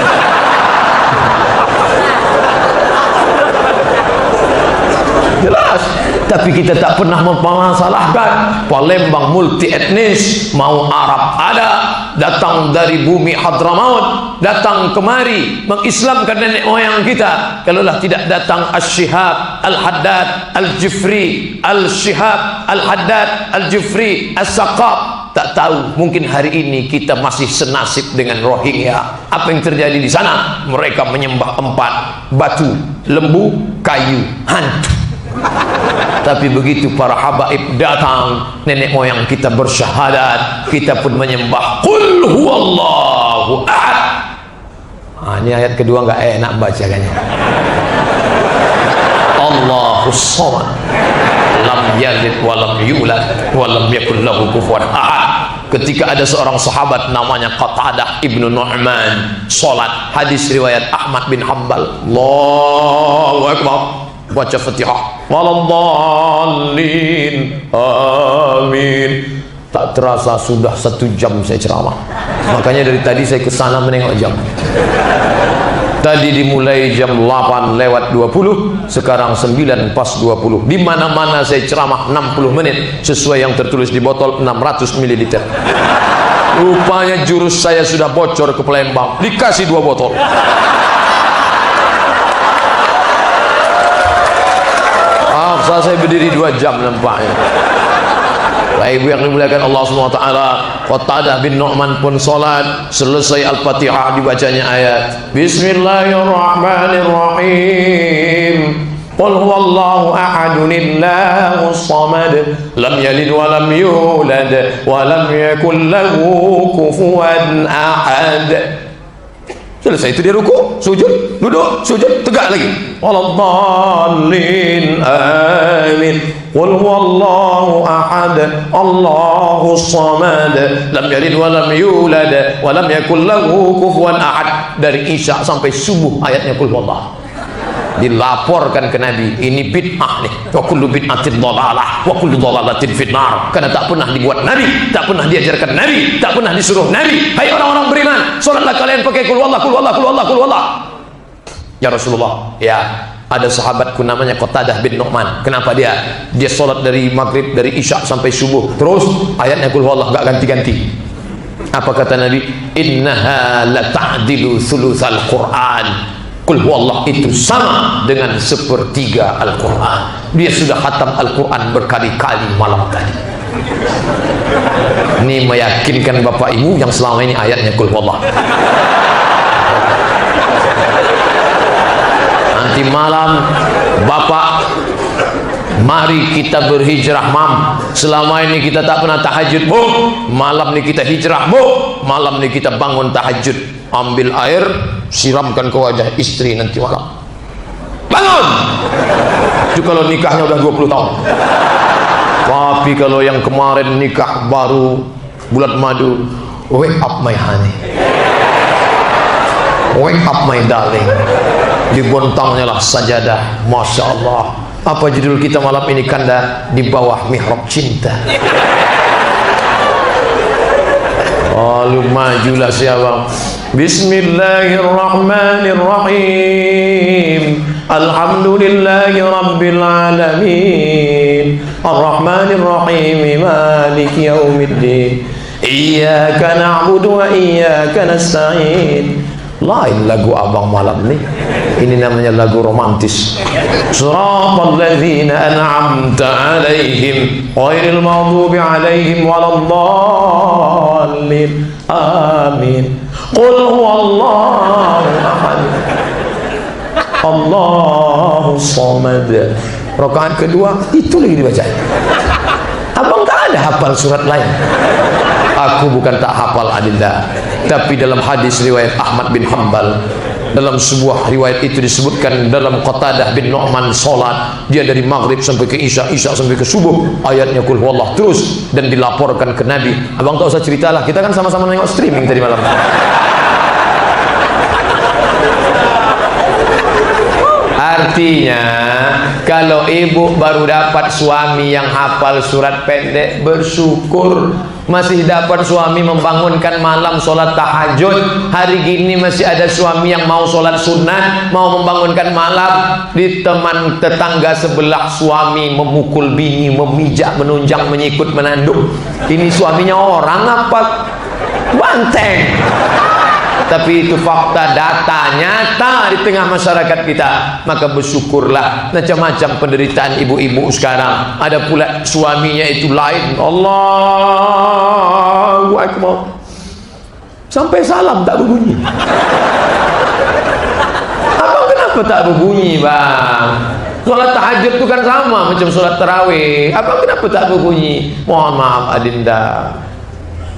Jelas. Tapi kita tak pernah mempermasalahkan. Palembang multi etnis, mau Arab ada, datang dari bumi Hadramaut, datang kemari mengislamkan nenek moyang kita. Kalaulah tidak datang Al-Shihab Al-Haddad Al-Jufri, Al-Shihab Al-Haddad Al-Jufri As-Saqab, tak tahu mungkin hari ini kita masih senasib dengan Rohingya. Apa yang terjadi di sana? Mereka menyembah 4 batu, lembu, kayu, hantu. Tapi begitu para habaib datang, nenek moyang kita bersyahadat, kita pun menyembah Qul huwallahu ahad. Ini ayat kedua nggak enak baca kayaknya. Allahus samad, lam yalid wa lam yulad wa lam yakul lahu kufuwan ahad. Ketika ada seorang sahabat namanya Qatadah ibnu Nu'man salat, hadis riwayat Ahmad bin Hanbal, Allahu akbar, baca Fatihah, waladhdallin, amin. Tak terasa sudah 1 jam saya ceramah. Makanya dari tadi saya ke sana menengok jam. Tadi dimulai jam 8:20, sekarang 9 pas 20. Di mana-mana saya ceramah 60 menit sesuai yang tertulis di botol 600 ml. Rupanya jurus saya sudah bocor ke Palembang, dikasih 2 botol. Saya berdiri 2 jam nampaknya. Bapak Ibu yang dimuliakan Allah SWT, Qatadah bin Nu'man pun salat, selesai Al-Fatihah dibacanya ayat Bismillahirrahmanirrahim. Qul huwallahu ahadun Allahus samad lam yalid wa lam yulad wa lam yakul lahu kufuwan ahad. Selesai itu dia ruku, sujud, duduk, sujud, tegak lagi. Waladhdallin amin. Qul huwallahu ahad Allahus samad lam yalid wa lam yulad wa lam yakul lahu kufuwan ahad. Dari Isya sampai subuh ayatnya qul huwallahu. Dilaporkan ke Nabi, ini bid'ah nih, wa kullu bid'atin dhalalah wa kullu dhalalatin finnar. Karena tak pernah dibuat Nabi, tak pernah diajarkan Nabi, tak pernah disuruh Nabi. Hai orang-orang beriman, salatlah kalian pakai qul huwallah, qul huwallah, qul huwallah, qul huwallah. Ya Rasulullah, ya ada sahabatku namanya Qatadah bin Nu'man. Kenapa dia salat dari maghrib, dari Isya sampai subuh, terus ayatnya qul huwallah, gak ganti-ganti. Apa kata Nabi? Innaha la ta'dilu thulutsal Qur'an. Qul huwallah itu sama dengan sepertiga Al-Quran. Dia sudah khatam Al-Quran berkali-kali malam tadi. Ini meyakinkan Bapak Ibu yang selama ini ayatnya qul huwallah. Nanti malam Bapak, mari kita berhijrah, Mam. Selama ini kita tak pernah tahajud, Bu. Malam ini kita hijrah, Bu. Malam ini kita bangun tahajud. Ambil air, siramkan ke wajah istri nanti malam. Bangun! Itu kalau nikahnya udah 20 tahun. Tapi kalau yang kemarin nikah baru bulan madu, wake up my honey, wake up my darling. Dibontangnya lah sajadah. Masya Allah. Apa judul kita malam ini, Kanda? Di bawah mihrab cinta. Lalu majulah siapa? Bismillahirrahmanirrahim. Alhamdulillahi rabbil alamin. Ar-Rahmanirrahim. Maliki yaumiddin. Iyyaka na'budu wa iyyaka nasta'in. Lain lagu abang malam nih. Ini namanya lagu romantis. Shiratal ladzina an'amta 'alaihim ghairil maghdubi 'alaihim waladdallin. Amin. Qul huwallahu ahad Allahus samad. Rakaat kedua itu lagi dibaca. Abang tak ada hafal surat lain. Aku bukan tak hafal adillah, tapi dalam hadis riwayat Ahmad bin Hanbal, dalam sebuah riwayat itu disebutkan dalam Qatadah bin Nu'man salat, dia dari maghrib sampai ke Isya, Isya sampai ke subuh, ayatnya qul huwallah terus, dan dilaporkan ke Nabi. Abang tak usah ceritalah, kita kan sama-sama nengok streaming tadi malam. Artinya kalau ibu baru dapat suami yang hafal surat pendek, bersyukur. Masih dapat suami membangunkan malam sholat tahajud. Hari gini masih ada suami yang mau sholat sunat, mau membangunkan malam. Di teman tetangga sebelah suami memukul bini, memijak, menunjang, menyikut, menanduk. Ini suaminya orang apa? Banteng. Tapi itu fakta, data nyata di tengah masyarakat kita. Maka bersyukurlah. Macam-macam penderitaan ibu-ibu sekarang. Ada pula suaminya itu lain. Allahu Akbar, sampai salam tak berbunyi. Abang kenapa tak berbunyi, Bang? Sholat tahajud itu kan sama macam sholat tarawih. Abang kenapa tak berbunyi? Mohon maaf Adinda,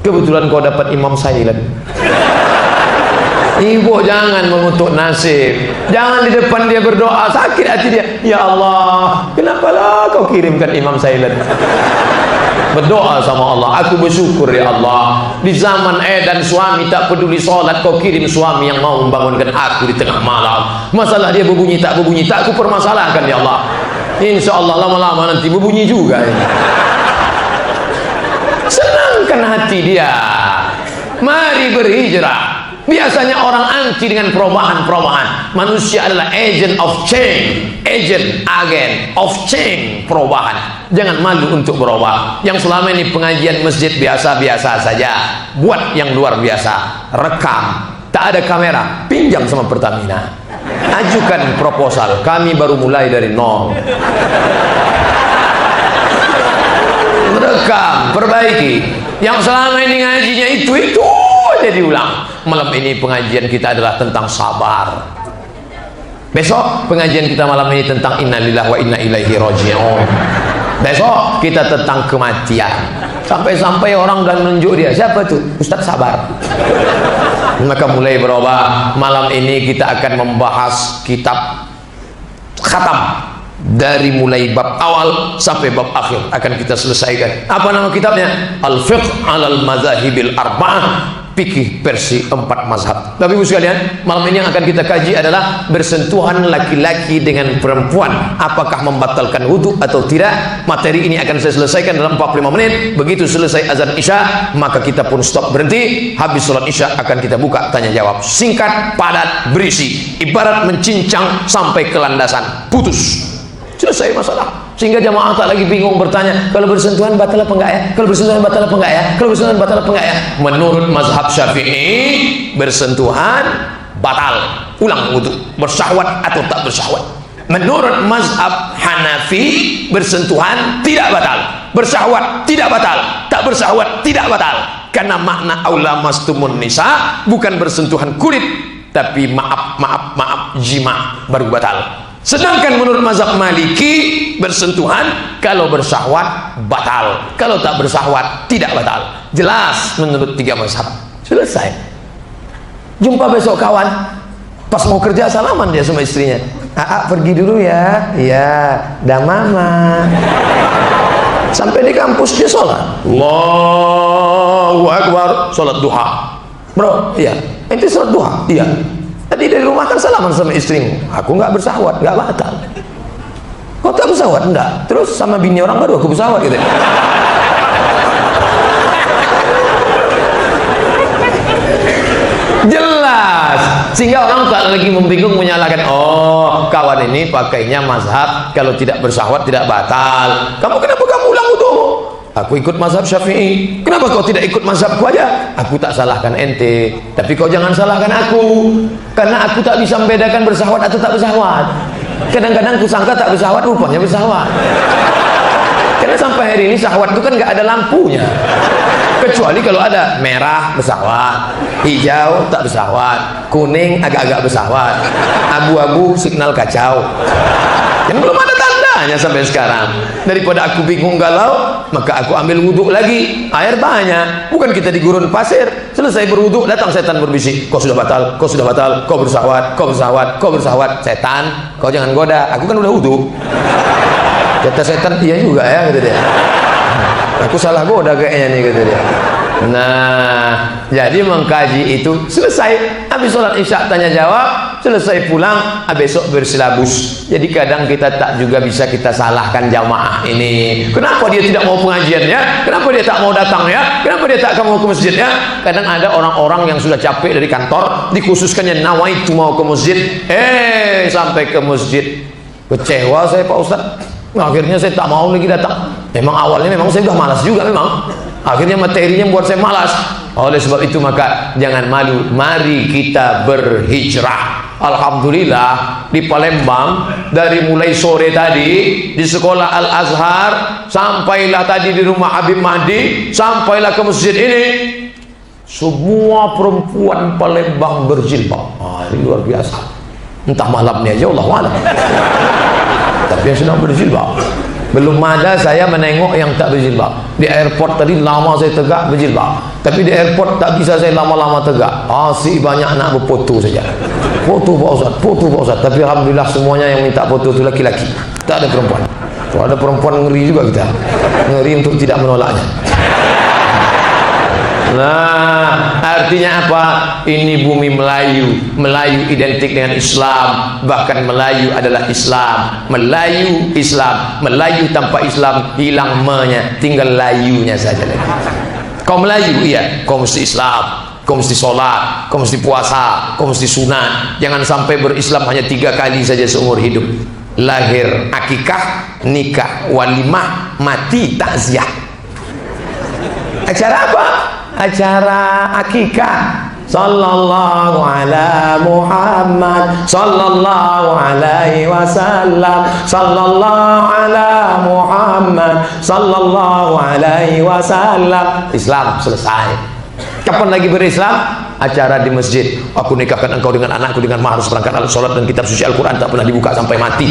kebetulan kau dapat imam silent. Ibu jangan mengutuk nasib. Jangan di depan dia berdoa, sakit hati dia. Ya Allah, kenapalah kau kirimkan imam silent? Berdoa sama Allah, aku bersyukur ya Allah, di zaman dan suami tak peduli sholat, kau kirim suami yang mau membangunkan aku di tengah malam. Masalah dia berbunyi tak aku permasalahkan ya Allah. Insya Allah lama-lama nanti berbunyi juga ini. Senangkan hati dia. Mari berhijrah. Biasanya orang anti dengan perubahan-perubahan. Manusia adalah agent of change, agen of change, perubahan. Jangan malu untuk berubah. Yang selama ini pengajian masjid biasa-biasa saja, buat yang luar biasa. Rekam, tak ada kamera, pinjam sama Pertamina. Ajukan proposal, kami baru mulai dari nol. rekam, perbaiki. Yang selama ini ngajinya itu aja diulang. Malam ini pengajian kita adalah tentang sabar. Besok pengajian kita malam ini tentang innalillahi wa inna ilaihi raji'un. Besok kita tentang kematian. Sampai-sampai orang dan nunjuk dia, siapa tuh? Ustaz Sabar. Maka mulai berubah. Malam ini kita akan membahas kitab khatam, dari mulai bab awal sampai bab akhir akan kita selesaikan. Apa nama kitabnya? Al-Fiqh 'alal Madzahibil Arba'ah, fikih versi 4 mazhab. Tapi ibu sekalian, malam ini yang akan kita kaji adalah bersentuhan laki-laki dengan perempuan, apakah membatalkan wudhu atau tidak. Materi ini akan saya selesaikan dalam 45 menit. Begitu selesai azan isya, maka kita pun stop, berhenti. Habis sholat isya akan kita buka tanya jawab, singkat, padat, berisi, ibarat mencincang sampai ke landasan, putus, selesai masalah. Sehingga jamaah tak lagi bingung bertanya, kalau bersentuhan batal apa enggak ya? Kalau bersentuhan batal apa enggak ya? Kalau bersentuhan batal apa enggak ya? Menurut mazhab Syafi'i, bersentuhan batal, ulang wudu, bersyahwat atau tak bersyahwat. Menurut mazhab Hanafi, bersentuhan tidak batal, bersyahwat tidak batal, tak bersyahwat tidak batal. Karena makna aula mastumun nisa bukan bersentuhan kulit, tapi maaf jima baru batal. Sedangkan menurut mazhab Maliki, bersentuhan kalau bersyahwat batal, kalau tak bersyahwat tidak batal. Jelas menurut 3 mazhab. Selesai. Jumpa besok kawan. Pas mau kerja salaman dia sama istrinya. Aa pergi dulu ya. Iya, dah mama. Sampai di kampus dia sholat. Allahu Akbar, sholat duha. Bro, iya. Ente sholat duha? Iya. Tadi dari rumah kan salaman sama istrimu. Aku nggak bersahwat, nggak batal. Kau tak bersahwat? Enggak. Terus sama bini orang baru aku bersahwat gitu. Jelas. Sehingga orang tak lagi membingung menyalahkan, oh kawan ini pakainya mazhab kalau tidak bersahwat tidak batal. Kenapa kamu ulang wudu? Aku ikut mazhab Syafi'i. Kenapa kau tidak ikut mazhabku aja? Aku tak salahkan ente, tapi kau jangan salahkan aku, karena aku tak bisa membedakan bersahwat atau tak bersahwat. Kadang-kadang ku sangka tak bersahwat, rupanya bersahwat. Karena sampai hari ini syahwat itu kan nggak ada lampunya, kecuali kalau ada merah bersahwat, hijau tak bersahwat, kuning agak-agak bersahwat, abu-abu signal kacau. Yang belum ada tandanya sampai sekarang. Daripada aku bingung galau, maka aku ambil wudhu lagi. Air banyak, bukan kita di gurun pasir. Selesai berwudhu, datang setan berbisik, kau sudah batal, kau sudah batal, kau bersahwat, kau bersahwat, kau bersahwat. Setan, kau jangan goda, aku kan udah wudhu. Kata setan, iya juga ya, gitu dia. Aku salah goda kayaknya nih, gitu dia. Nah, jadi mengkaji itu selesai. Habis sholat isya tanya jawab, selesai pulang, besok bersilabus. Jadi kadang kita tak juga bisa kita salahkan jamaah ini. Kenapa dia tidak mau pengajian ya? Kenapa dia tak mau datang ya? Kenapa dia tak mau ke masjid ya? Kadang ada orang-orang yang sudah capek dari kantor, dikhususkannya nawaitu mau ke masjid. Sampai ke masjid kecewa saya Pak Ustadz. Akhirnya saya tak mau lagi datang. Memang awalnya memang saya sudah malas juga memang. Akhirnya materinya buat saya malas. Oleh sebab itu maka jangan malu, mari kita berhijrah. Alhamdulillah di Palembang, dari mulai sore tadi di sekolah Al-Azhar, sampailah tadi di rumah Habib Mahdi, sampailah ke masjid ini, semua perempuan Palembang berjilbab. Ini luar biasa. Entah malamnya aja Allah alam. Tapi yang sedang berjilbab. Belum ada saya menengok yang tak berjilbab. Di airport tadi lama saya tegak berjilbab, tapi di airport tak bisa saya lama-lama tegak. Asyik banyak nak berfoto saja. Foto Pak Ustaz, foto Pak Ustaz. Tapi alhamdulillah semuanya yang minta foto itu laki-laki, tak ada perempuan. Kalau ada perempuan ngeri juga kita, ngeri untuk tidak menolaknya. Nah, artinya apa? Ini bumi Melayu. Melayu identik dengan Islam. Bahkan Melayu adalah Islam. Melayu Islam. Melayu tanpa Islam hilang me-nya, tinggal layunya saja lagi. Kau Melayu, iya, kau mesti Islam, kau mesti sholat, kau mesti puasa, kau mesti sunat. Jangan sampai berislam hanya 3 kali saja seumur hidup. Lahir, akikah, nikah, walimah, mati, takziah. Acara apa? Acara akikah. sallallahu ala Muhammad, sallallahu alaihi wasallam, sallallahu ala Muhammad, sallallahu alaihi wasallam. Islam selesai. Kapan lagi berislam? Acara di masjid. Aku nikahkan engkau dengan anakku dengan mahar seperangkat alat sholat dan kitab suci Al-Quran, tak pernah dibuka sampai mati.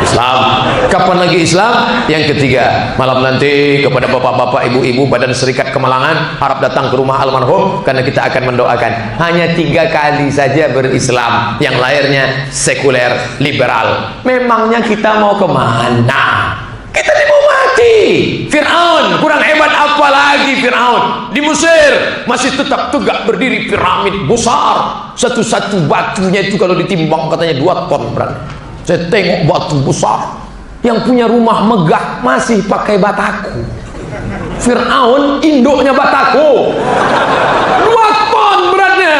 Islam. Kapan lagi Islam? Yang ketiga, malam nanti kepada bapak-bapak, ibu-ibu Badan Serikat Kemalangan harap datang ke rumah almarhum, karena kita akan mendoakan. Hanya 3 kali saja berislam, yang lahirnya sekuler, liberal. Memangnya kita mau kemana? Kita ini mau mati. Fir'aun kurang hebat apa lagi? Fir'aun di Mesir masih tetap tegak berdiri, piramid besar, satu-satu batunya itu kalau ditimbang katanya 2 ton berat. Saya tengok batu besar, yang punya rumah megah masih pakai bataku. Fir'aun induknya bataku, 2 ton beratnya.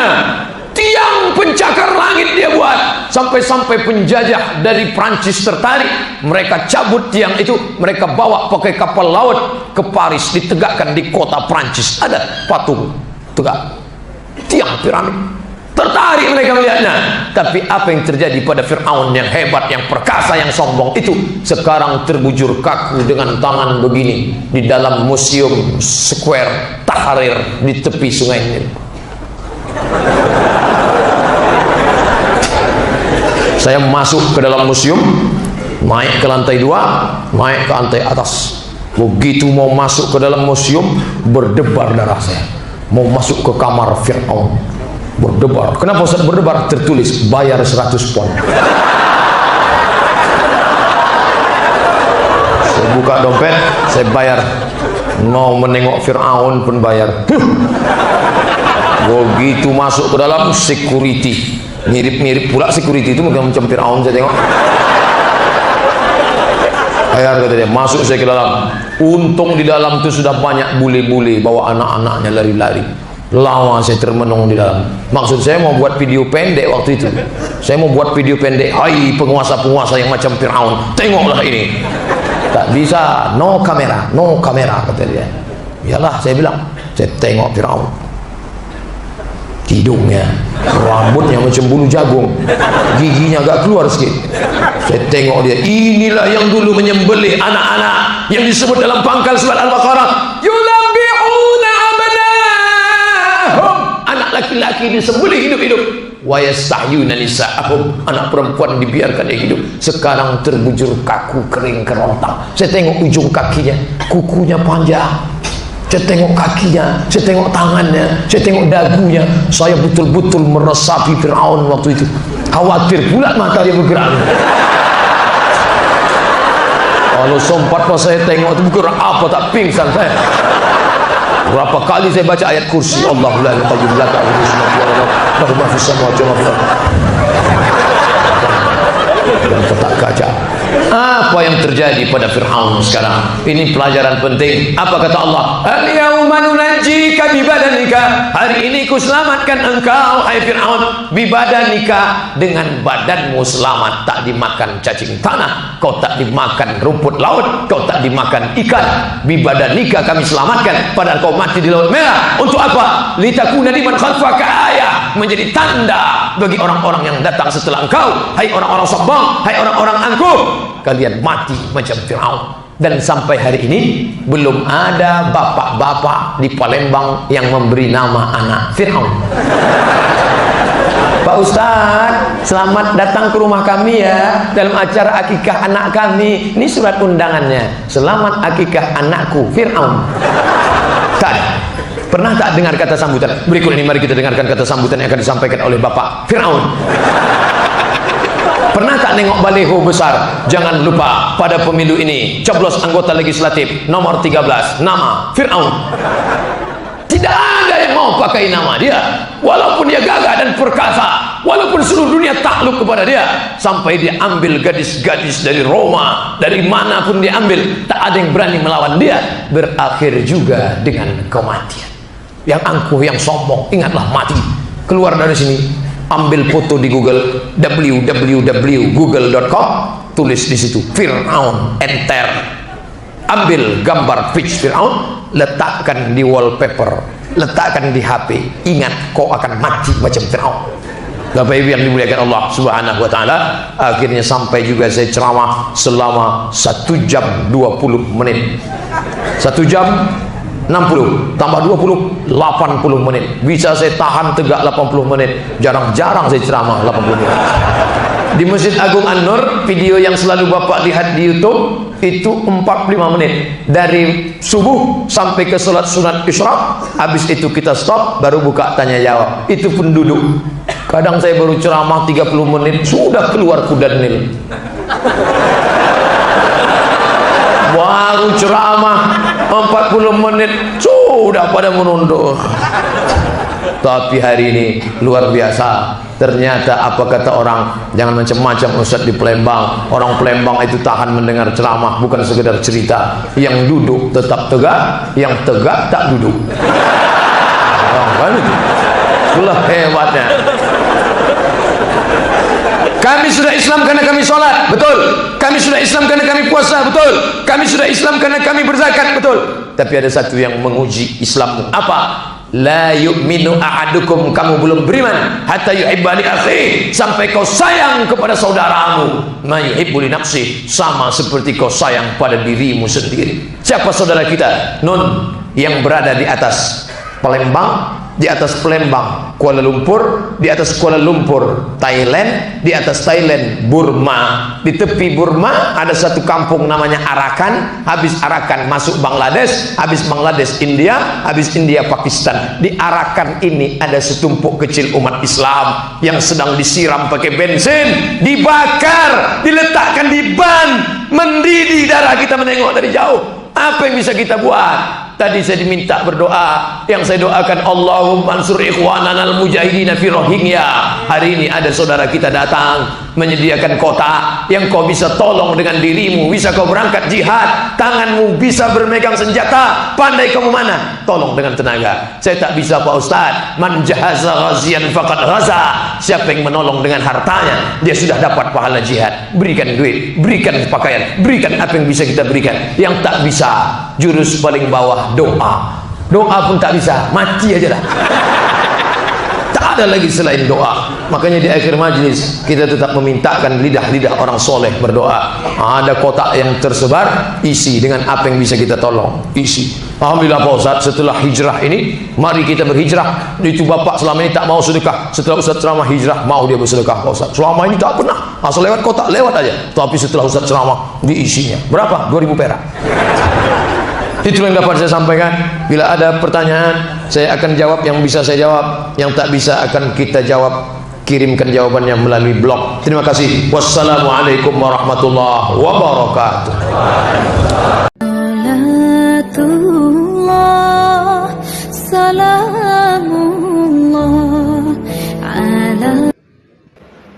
Tiang pencakar langit dia buat. Sampai-sampai penjajah dari Prancis tertarik, mereka cabut tiang itu, mereka bawa pakai kapal laut ke Paris, ditegakkan di kota Prancis. Ada patung tegak, tiang piramid. Tertarik mereka melihatnya. Tapi apa yang terjadi pada Fir'aun yang hebat, yang perkasa, yang sombong itu, sekarang terbujur kaku dengan tangan begini di dalam museum Square Tahrir di tepi sungai Nil. Saya masuk ke dalam museum, naik ke lantai 2, naik ke lantai atas. Begitu mau masuk ke dalam museum, berdebar darah saya. Mau masuk ke kamar Fir'aun, berdebar. Kenapa Ustaz berdebar? Tertulis bayar 100 pon. Saya buka dompet, saya bayar. Mau menengok Fir'aun pun bayar. Begitu masuk ke dalam, security mirip-mirip pula security itu, macam Fir'aun. Saya tengok, bayar kata dia. Masuk saya ke dalam. Untung di dalam itu sudah banyak bule-bule bawa anak-anaknya lari-lari. Lama saya termenung di dalam. Maksud saya mau buat video pendek waktu itu. Saya mau buat video pendek. Hai penguasa-penguasa yang macam Fir'aun, tengoklah ini. Tak bisa, no kamera, no kamera kata dia. Iyalah saya bilang. Saya tengok Fir'aun, hidungnya, rambutnya macam bulu jagung, giginya agak keluar sedikit. Saya tengok dia, inilah yang dulu menyembelih anak-anak yang disebut dalam pangkal surat Al-Baqarah, yulabbi'una abna'ahum, anak laki-laki disembelih hidup-hidup, wa yastahyuna nisa'ahum, anak perempuan dibiarkan dia hidup. Sekarang terbujur kaku, kering, kerontang. Saya tengok ujung kakinya, kukunya panjang. Saya tengok kakinya, saya tengok tangannya, saya tengok dagunya. Saya betul-betul meresapi Fir'aun waktu itu. Khawatir pula mata dia bergerak. Kalau sempat pas saya tengok itu bergerak apa, tak pingsan saya. Berapa kali saya baca ayat kursi, Allahu la ilaha illa huwa lahu ma fis samawati wa ma fil ardh. Dan kotak kaca. Apa yang terjadi pada Fir'aun sekarang? Ini pelajaran penting. Apa kata Allah? Al-yawma nunajjika bibadanika. Hari ini ku selamatkan engkau, hai Fir'aun, bibadanika, dengan badanmu selamat. Tak dimakan cacing tanah, kau tak dimakan rumput laut, kau tak dimakan ikan. Bibadanika kami selamatkan, padahal kau mati di Laut Merah. Untuk apa? Litakuna liman khalfaka ayah, menjadi tanda bagi orang-orang yang datang setelah engkau. Hai orang-orang sombong, hai orang-orang angkuh, kalian mati macam Fir'aun. Dan sampai hari ini belum ada bapak-bapak di Palembang yang memberi nama anak Fir'aun. Pak Ustadz, selamat datang ke rumah kami ya, dalam acara akikah anak kami. Ini surat undangannya, selamat akikah anakku Fir'aun. Tak ada. Pernah tak dengar kata sambutan? Berikut ini mari kita dengarkan kata sambutan yang akan disampaikan oleh Bapak Fir'aun. Pernah tak nengok baliho besar? Jangan lupa pada pemilu ini coblos anggota legislatif nomor 13, nama Fir'aun. Tidak ada yang mau pakai nama dia, walaupun dia gagah dan perkasa, walaupun seluruh dunia takluk kepada dia. Sampai dia ambil gadis-gadis dari Roma, dari manapun dia ambil, tak ada yang berani melawan dia. Berakhir juga dengan kematian. Yang angkuh, yang sombong, ingatlah mati. Keluar dari sini, ambil foto di Google, www.google.com, tulis di situ Fir'aun, enter. Ambil gambar pitch Fir'aun, letakkan di wallpaper letakkan di HP. Ingat, kau akan mati macam Fir'aun. Bapak Ibu yang dimuliakan Allah Subhanahu wa taala, akhirnya sampai juga saya ceramah selama 1 jam 20 menit. 1 jam 60 tambah 20 80 menit. Bisa saya tahan tegak 80 menit. Jarang-jarang saya ceramah 80 menit. Di Masjid Agung An-Nur, video yang selalu Bapak lihat di YouTube itu 45 menit. Dari subuh sampai ke salat sunat isyraq. Habis itu kita stop, baru buka tanya jawab. Itu pun duduk. Kadang saya baru ceramah 30 menit sudah keluar kuda nil. Baru ceramah 40 menit sudah pada menunduk. Tapi hari ini luar biasa. Ternyata apa kata orang, jangan macam-macam Ustaz di Palembang. Orang Palembang itu tahan mendengar ceramah, bukan sekedar cerita. Yang duduk tetap tegak, yang tegak tak duduk. Kan itu? Itulah hebatnya. Kami sudah Islam karena kami sholat, betul. Kami sudah Islam karena kami puasa, betul. Kami sudah Islam karena kami berzakat, betul. Tapi ada satu yang menguji Islammu. Apa? La yu'minu ahadukum, kamu belum beriman hatta yuhibba li akhihi, sampai kau sayang kepada saudaramu ma yuhibbu li nafsihi, sama seperti kau sayang pada dirimu sendiri. Siapa saudara kita? Nun, yang berada di atas Palembang, di atas Palembang, Kuala Lumpur, di atas Kuala Lumpur, Thailand, di atas Thailand, Burma. Di tepi Burma ada satu kampung namanya Arakan. Habis Arakan masuk Bangladesh, habis Bangladesh India, habis India Pakistan. Di Arakan ini ada setumpuk kecil umat Islam yang sedang disiram pakai bensin, dibakar, diletakkan di ban, mendidih darah. Kita menengok dari jauh. Apa yang bisa kita buat? Tadi saya diminta berdoa. Yang saya doakan, Allahumma ansur ikhwanana al-mujahidina fi Rohingya. Hari ini ada saudara kita datang menyediakan kotak yang kau bisa tolong dengan dirimu. Bisa kau berangkat jihad, tanganmu bisa bermegang senjata, pandai kamu mana, tolong dengan tenaga. Saya tak bisa Pak Ustaz. Man jahaza ghazian faqad ghaza. Siapa yang menolong dengan hartanya, dia sudah dapat pahala jihad. Berikan duit, berikan pakaian, berikan apa yang bisa kita berikan. Yang tak bisa, jurus paling bawah, doa. Doa pun tak bisa, mati aja dah. Tak ada lagi selain doa. Makanya di akhir majlis kita tetap memintakan lidah-lidah orang soleh berdoa. Ada kotak yang tersebar, isi dengan apa yang bisa kita tolong, isi. Alhamdulillah Pak Ustaz, setelah hijrah ini, mari kita berhijrah. Itu Bapak selama ini tak mau sedekah. Setelah Ustaz ceramah hijrah, mau dia bersedekah Pak Ustaz. Selama ini tak pernah, asal lewat kotak, lewat aja. Tapi setelah Ustaz ceramah, diisinya berapa? 2.000 perak. Itu yang dapat saya sampaikan. Bila ada pertanyaan, saya akan jawab yang bisa saya jawab. Yang tak bisa akan kita jawab. Kirimkan jawabannya melalui blog. Terima kasih. Wassalamualaikum warahmatullahi wabarakatuh.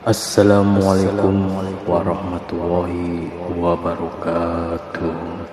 Assalamualaikum warahmatullahi wabarakatuh.